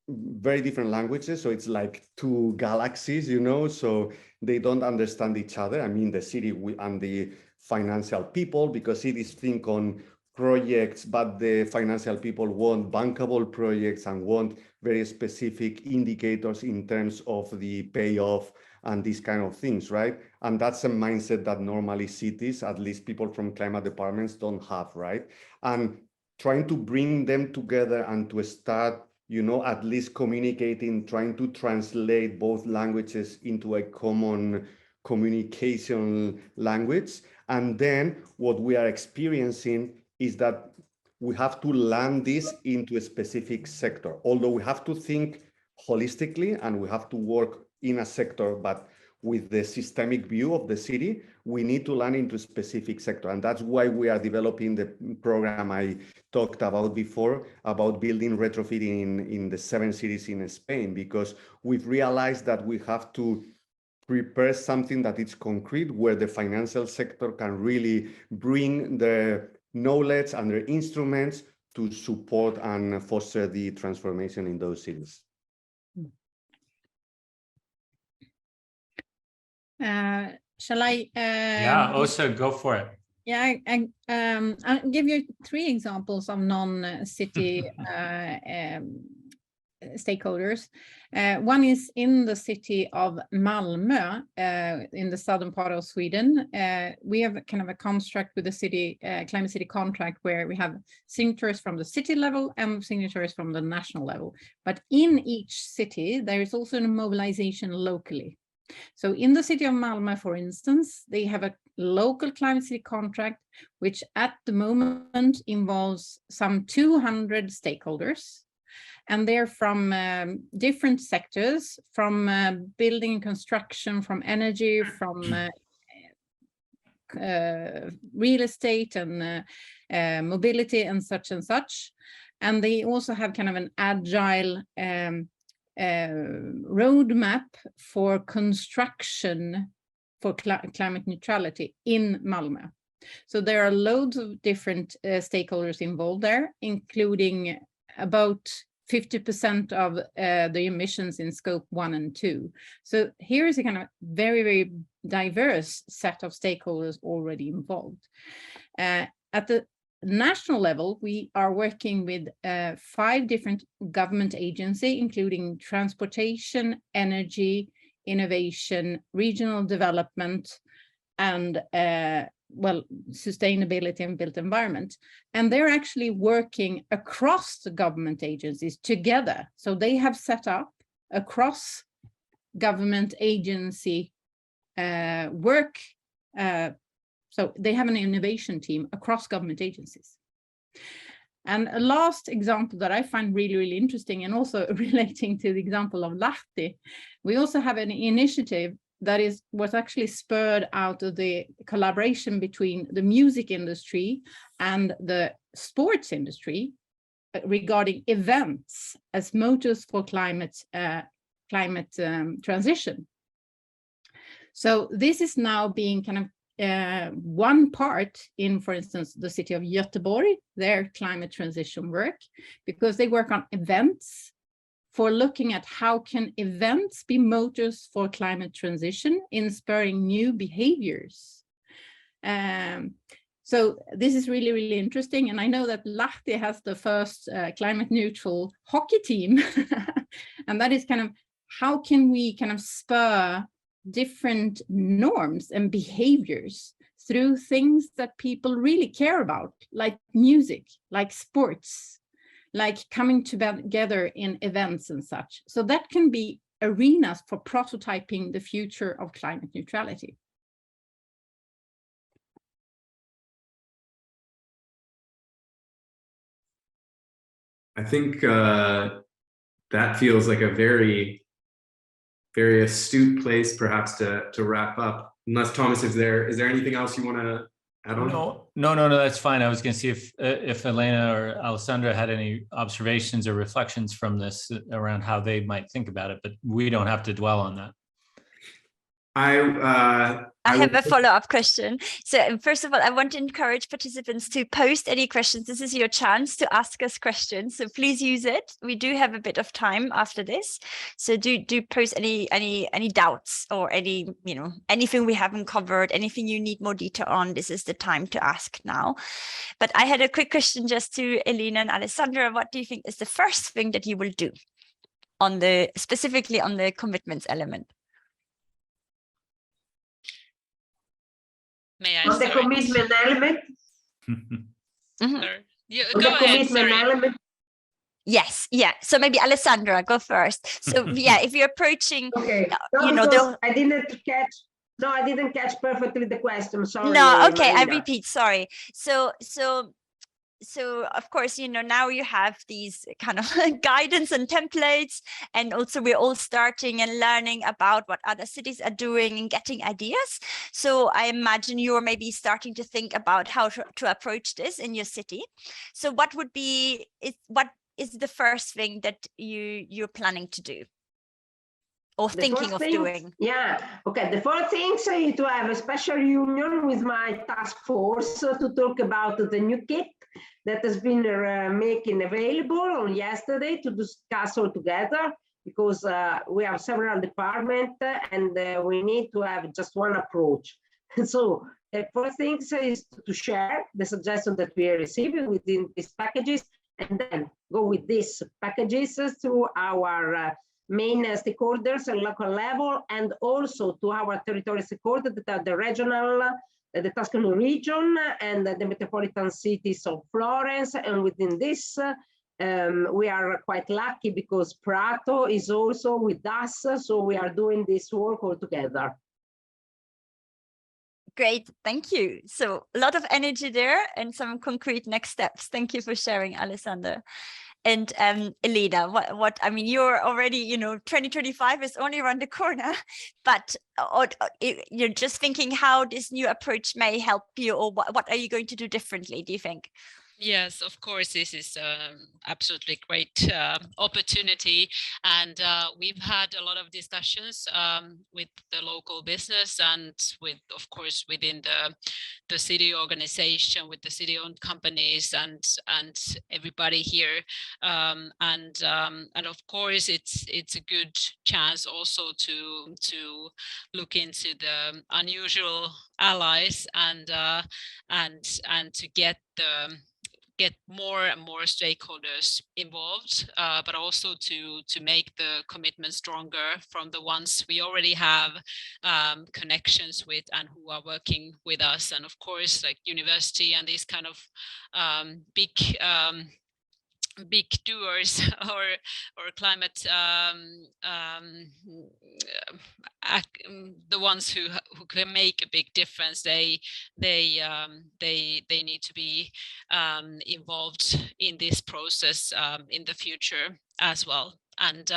very different languages. So it's like two galaxies, you know, so they don't understand each other. I mean, the city and the financial people, because cities think on projects, but the financial people want bankable projects and want very specific indicators in terms of the payoff and these kind of things, right? And that's a mindset that normally cities, at least people from climate departments, don't have, right? And trying to bring them together and to start, you know, at least communicating, trying to translate both languages into a common communication language. And then what we are experiencing is that we have to land this into a specific sector, although we have to think holistically and we have to work in a sector, but with the systemic view of the city, we need to land into a specific sector. And that's why we are developing the program I talked about before, about building retrofitting in the 7 cities in Spain, because we've realized that we have to prepare something that is concrete, where the financial sector can really bring the knowledge and their instruments to support and foster the transformation in those cities. Shall I? Yeah, Osa, go for it. Yeah, I'll give you 3 examples of non-city stakeholders. One is in the city of Malmö, in the southern part of Sweden. We have kind of a construct with the city, climate city contract, where we have signatories from the city level and signatories from the national level. But in each city, there is also a mobilization locally. So in the city of Malmö, for instance, they have a local climate city contract, which at the moment involves some 200 stakeholders. And they're from different sectors, from building and construction, from energy, from real estate and mobility and such and such. And they also have kind of an agile roadmap for construction for climate neutrality in Malmö. So there are loads of different stakeholders involved there, including about 50% of the emissions in scope 1 and 2. So here is a kind of very, very diverse set of stakeholders already involved. At the national level, we are working with 5 different government agencies, including transportation, energy, innovation, regional development, and well, sustainability and built environment. And they're actually working across the government agencies together. So they have set up across government agency work. So they have an innovation team across government agencies. And a last example that I find really, really interesting, and also relating to the example of Lahti, we also have an initiative that was actually spurred out of the collaboration between the music industry and the sports industry regarding events as motors for climate transition. So this is now being kind of one part in, for instance, the city of Göteborg, their climate transition work, because they work on events for looking at how can events be motors for climate transition in spurring new behaviors. So this is really, really interesting. And I know that Lahti has the first climate neutral hockey team. And that is kind of, how can we kind of spur different norms and behaviors through things that people really care about, like music, like sports, like coming together in events and such. So that can be arenas for prototyping the future of climate neutrality. I think that feels like a very very astute place, perhaps, to wrap up. Unless Thomas, is there anything else you want to add on? No, that's fine. I was going to see if Elena or Alessandra had any observations or reflections from this around how they might think about it, but we don't have to dwell on that. I have a follow-up question. So first of all, I want to encourage participants to post any questions. This is your chance to ask us questions, so please use it. We do have a bit of time after this, so do post any doubts or any, you know, anything we haven't covered, anything you need more detail on. This is the time to ask now. But I had a quick question just to Elena and Alessandra. What do you think is the first thing that you will do on specifically on the commitments element? May I on the commitment element? Yeah, On go the ahead, commitment element? Yes, yeah. So maybe Alessandra, go first. So yeah, if you're approaching, Okay. you know, I didn't catch perfectly the question. Sorry. No, okay, Marina. I repeat. Sorry. So of course, you know, now you have these kind of guidance and templates, and also we're all starting and learning about what other cities are doing and getting ideas. So I imagine you're maybe starting to think about how to approach this in your city. So what is the first thing that you're planning to do or thinking of doing? Yeah, okay. The first thing is to have a special union with my task force to talk about the new kit that has been making available on yesterday to discuss all together, because we have several departments and we need to have just one approach. So the first thing is to share the suggestions that we are receiving within these packages, and then go with these packages to our main stakeholders at local level, and also to our territorial stakeholders that are the regional, the Tuscany region, and the metropolitan cities of Florence. And within this, we are quite lucky because Prato is also with us, so we are doing this work all together. Great, thank you. So a lot of energy there and some concrete next steps. Thank you for sharing, Alessandra. And Elena, what I mean, you're already, you know, 2025 is only around the corner, but you're just thinking how this new approach may help you, or what are you going to do differently, do you think? Yes, of course, this is absolutely great opportunity. And we've had a lot of discussions with the local business and with, of course, within the city organization, with the city-owned companies and everybody here. And of course, it's a good chance also to look into the unusual allies and to get more and more stakeholders involved, but also to make the commitment stronger from the ones we already have connections with and who are working with us. And of course, like university and these kind of big doers or climate the ones who can make a big difference, they need to be involved in this process in the future as well. And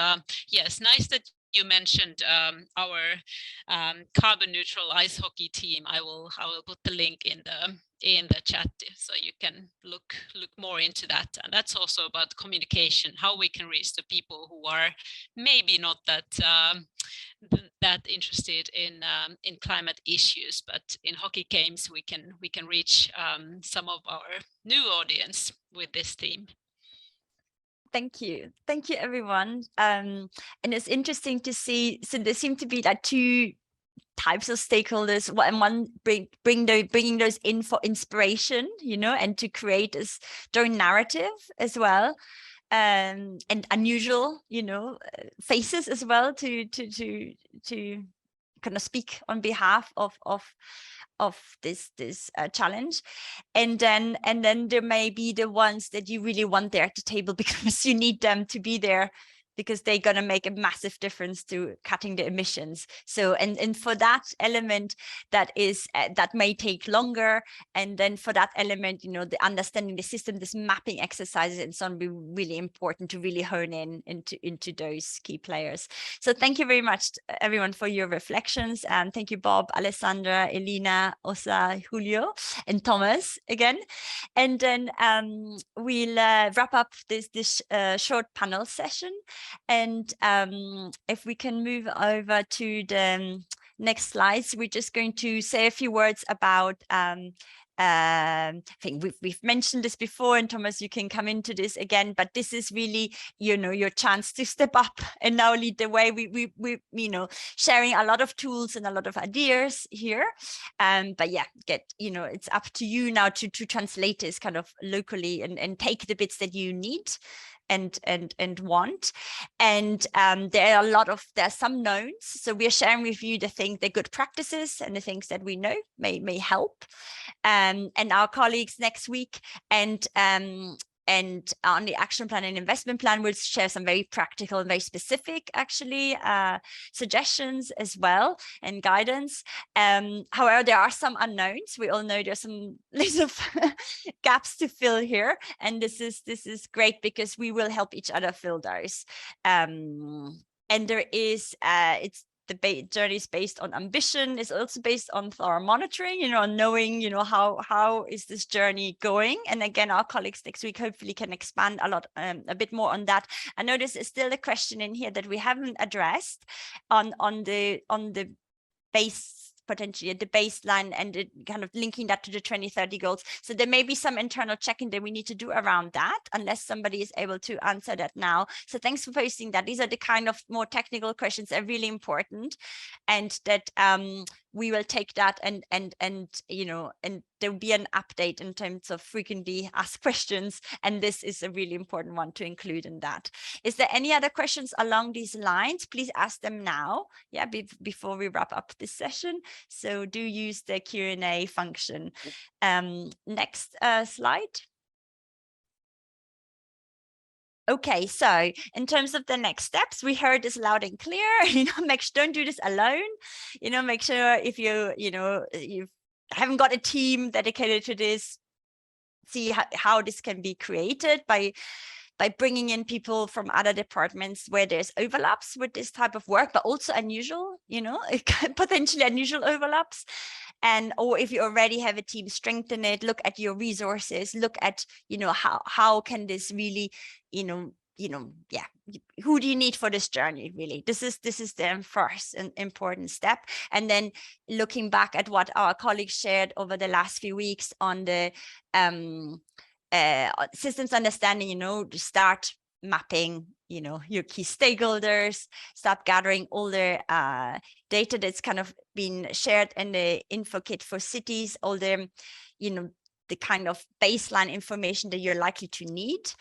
yes, nice that you mentioned our carbon neutral ice hockey team. I will put the link in the chat so you can look more into that. And that's also about communication, how we can reach the people who are maybe not that interested in climate issues, but in hockey games we can reach some of our new audience with this theme. Thank you everyone. And it's interesting to see, so there seem to be like two types of stakeholders, and one bringing those in for inspiration, you know, and to create this joint narrative as well, and unusual, you know, faces as well to kind of speak on behalf of this challenge. And then there may be the ones that you really want there at the table because you need them to be there because they're going to make a massive difference to cutting the emissions. So, and for that element that is, that may take longer. And then for that element, you know, the understanding the system, this mapping exercises and so on, be really important to really hone into those key players. So thank you very much, everyone, for your reflections. And thank you, Bob, Alessandra, Elina, Osa, Julio, and Thomas again. And then we'll wrap up this short panel session. And if we can move over to the next slides, we're just going to say a few words about I think we've mentioned this before, and Thomas, you can come into this again, but this is really, you know, your chance to step up and now lead the way. We you know, sharing a lot of tools and a lot of ideas here. But yeah, you know, it's up to you now to translate this kind of locally and take the bits that you need and want. And there are some knowns, so we are sharing with you the good practices and the things that we know may help, and our colleagues next week and on the action plan and investment plan, we'll share some very practical and very specific, actually, suggestions as well and guidance. However, there are some unknowns. We all know there's some little gaps to fill here, and this is great because we will help each other fill those. And there is the journey is based on ambition. It's also based on thorough monitoring, you know, knowing, you know, how is this journey going. And again, our colleagues next week hopefully can expand a bit more on that. I know this is still a question in here that we haven't addressed on the base, potentially at the baseline, and it kind of linking that to the 2030 goals. So there may be some internal checking that we need to do around that, unless somebody is able to answer that now. So thanks for posting that. These are the kind of more technical questions that are really important, and that we will take that and you know, and there will be an update in terms of frequently asked questions, and this is a really important one to include in that. Is there any other questions along these lines? Please ask them now, yeah, before we wrap up this session. So do use the Q&A function. Next slide. Okay, so in terms of the next steps, we heard this loud and clear. You know, don't do this alone. You know, make sure if you haven't got a team dedicated to this, see how this can be created by bringing in people from other departments where there's overlaps with this type of work, but also unusual, you know, potentially unusual overlaps. And, or if you already have a team, strengthen it, look at your resources, look at, you know, how can this really, you know, yeah, who do you need for this journey, really? This is the first and important step. And then looking back at what our colleagues shared over the last few weeks on the systems understanding, you know, to start mapping, you know, your key stakeholders, start gathering all the data that's kind of been shared in the info kit for cities, all the, you know, the kind of baseline information that you're likely to need,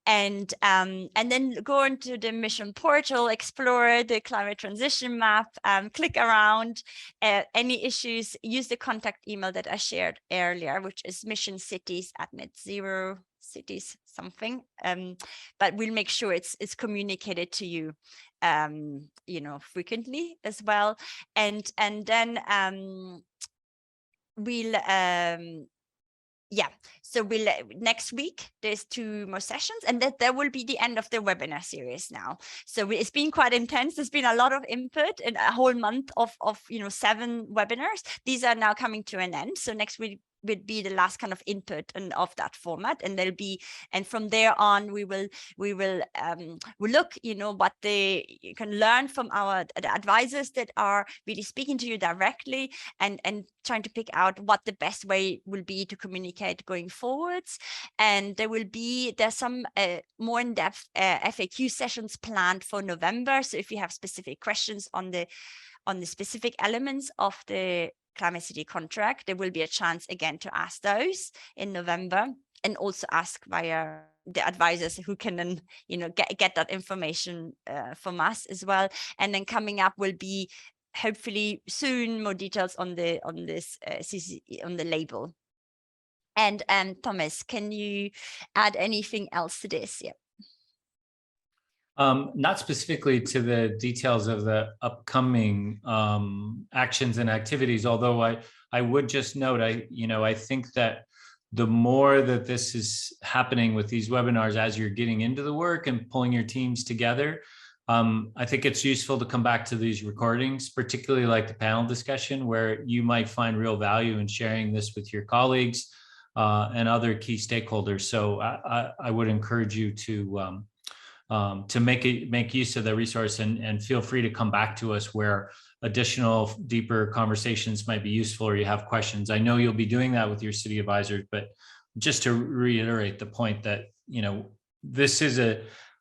and then go into the mission portal, explore the climate transition map, click around, any issues, use the contact email that I shared earlier, which is missioncities@netzerocities something, but we'll make sure it's communicated to you, you know, frequently as well, and then we'll yeah, so we'll next week there's 2 more sessions, and that will be the end of the webinar series now. So it's been quite intense. There's been a lot of input in a whole month of you know, 7 webinars. These are now coming to an end. So next week would be the last kind of input and of that format, and there'll be, and from there on we will look, you know, what you can learn from the advisors that are really speaking to you directly, and trying to pick out what the best way will be to communicate going forwards. And there's some more in-depth FAQ sessions planned for November. So if you have specific questions on the specific elements of the Climate City contract, there will be a chance again to ask those in November, and also ask via the advisors who can then, you know, get that information from us as well. And then coming up will be hopefully soon more details on this CCC, on the label. And Thomas, can you add anything else to this? Yeah. Not specifically to the details of the upcoming actions and activities, although I would just note, I think that the more that this is happening with these webinars as you're getting into the work and pulling your teams together, I think it's useful to come back to these recordings, particularly like the panel discussion, where you might find real value in sharing this with your colleagues and other key stakeholders. So I would encourage you to make use of the resource and feel free to come back to us where additional deeper conversations might be useful or you have questions. I know you'll be doing that with your city advisors, but just to reiterate the point that, this is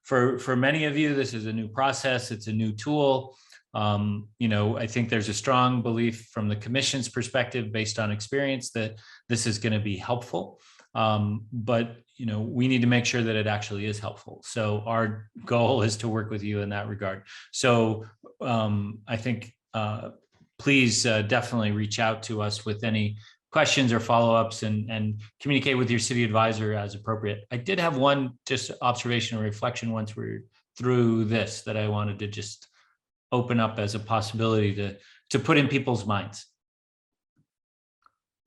for many of you, this is a new process, it's a new tool. I think there's a strong belief from the Commission's perspective based on experience that this is going to be helpful. But we need to make sure that it actually is helpful. So our goal is to work with you in that regard. So I think please definitely reach out to us with any questions or follow-ups and communicate with your city advisor as appropriate. I did have one just observation or reflection once we're through this that I wanted to just open up as a possibility to put in people's minds.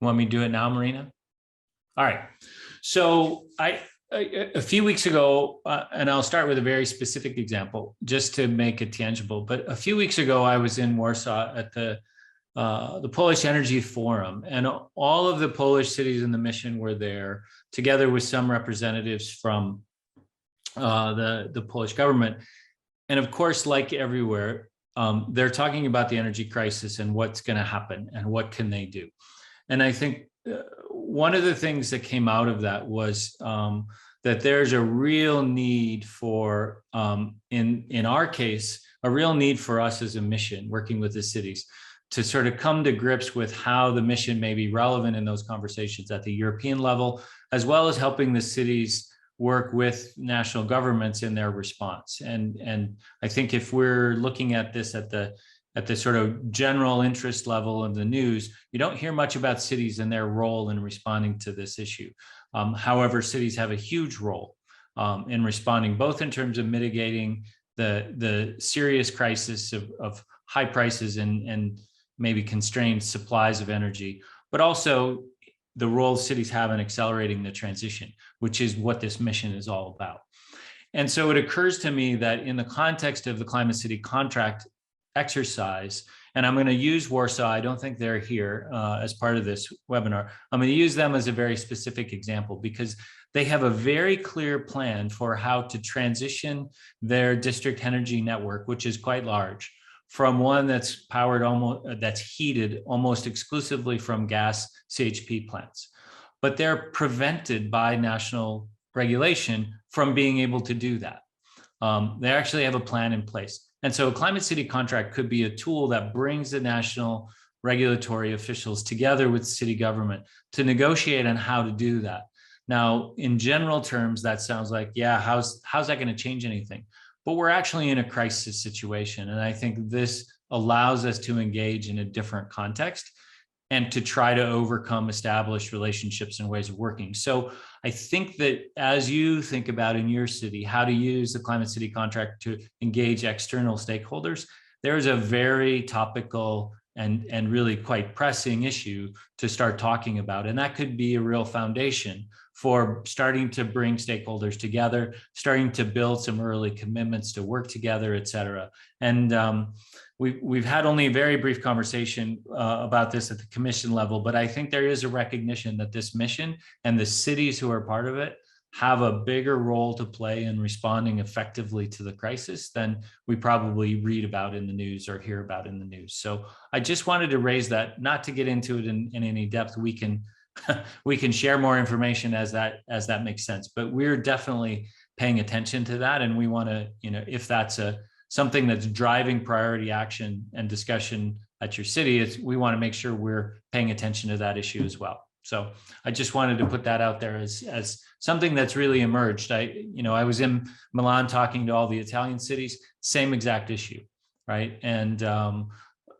Want me to do it now, Marina? All right. So a few weeks ago, and I'll start with a very specific example just to make it tangible. But a few weeks ago, I was in Warsaw at the Polish Energy Forum, and all of the Polish cities in the mission were there, together with some representatives from the Polish government. And of course, like everywhere, they're talking about the energy crisis and what's going to happen and what can they do. And I think one of the things that came out of that was that there's a real need for, in our case, a real need for us as a mission working with the cities to sort of come to grips with how the mission may be relevant in those conversations at the European level, as well as helping the cities work with national governments in their response. And I think if we're looking at this at the sort of general interest level of the news, you don't hear much about cities and their role in responding to this issue. However, cities have a huge role in responding, both in terms of mitigating the serious crisis of high prices and maybe constrained supplies of energy, but also the role cities have in accelerating the transition, which is what this mission is all about. And so it occurs to me that in the context of the Climate City contract exercise, and I'm going to use Warsaw, I don't think they're here as part of this webinar. I'm going to use them as a very specific example because they have a very clear plan for how to transition their district energy network, which is quite large, from one that's heated almost exclusively from gas CHP plants. But they're prevented by national regulation from being able to do that. They actually have a plan in place. And so a Climate City contract could be a tool that brings the national regulatory officials together with city government to negotiate on how to do that. Now, in general terms, that sounds like, yeah, how's that going to change anything? But we're actually in a crisis situation. And I think this allows us to engage in a different context and to try to overcome established relationships and ways of working. So I think that as you think about in your city, how to use the Climate City contract to engage external stakeholders, there's a very topical and really quite pressing issue to start talking about. And that could be a real foundation for starting to bring stakeholders together, starting to build some early commitments to work together, et cetera. And we've had only a very brief conversation about this at the commission level, but I think there is a recognition that this mission and the cities who are part of it have a bigger role to play in responding effectively to the crisis than we probably read about in the news or hear about in the news. So I just wanted to raise that, not to get into it in any depth. We can share more information as that makes sense, but we're definitely paying attention to that. And we want to, if that's something that's driving priority action and discussion at your city, we want to make sure we're paying attention to that issue as well. So I just wanted to put that out there as something that's really emerged. I was in Milan talking to all the Italian cities, same exact issue, right? And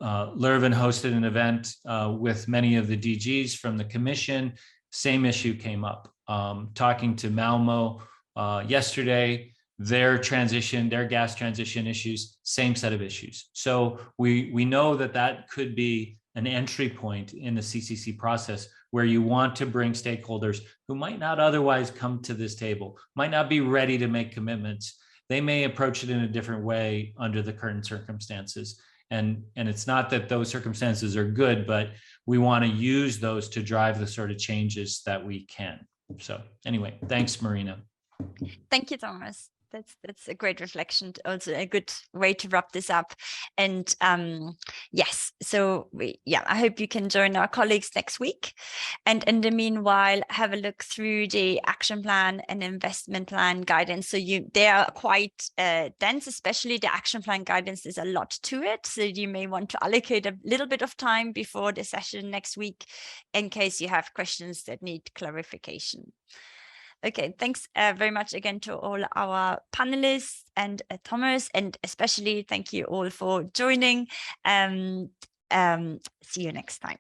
Leuven hosted an event with many of the DGs from the commission, same issue came up. Talking to Malmo yesterday, their transition, their gas transition issues, same set of issues. So we know that that could be an entry point in the CCC process where you want to bring stakeholders who might not otherwise come to this table, might not be ready to make commitments. They may approach it in a different way under the current circumstances. And it's not that those circumstances are good, but we want to use those to drive the sort of changes that we can. So anyway, thanks, Marina. Thank you, Thomas. That's a great reflection, also a good way to wrap this up. And yes, so I hope you can join our colleagues next week. And in the meanwhile, have a look through the action plan and investment plan guidance. So they are quite dense, especially the action plan guidance. There's a lot to it. So you may want to allocate a little bit of time before the session next week in case you have questions that need clarification. Okay, thanks very much again to all our panelists and Thomas, and especially thank you all for joining. See you next time.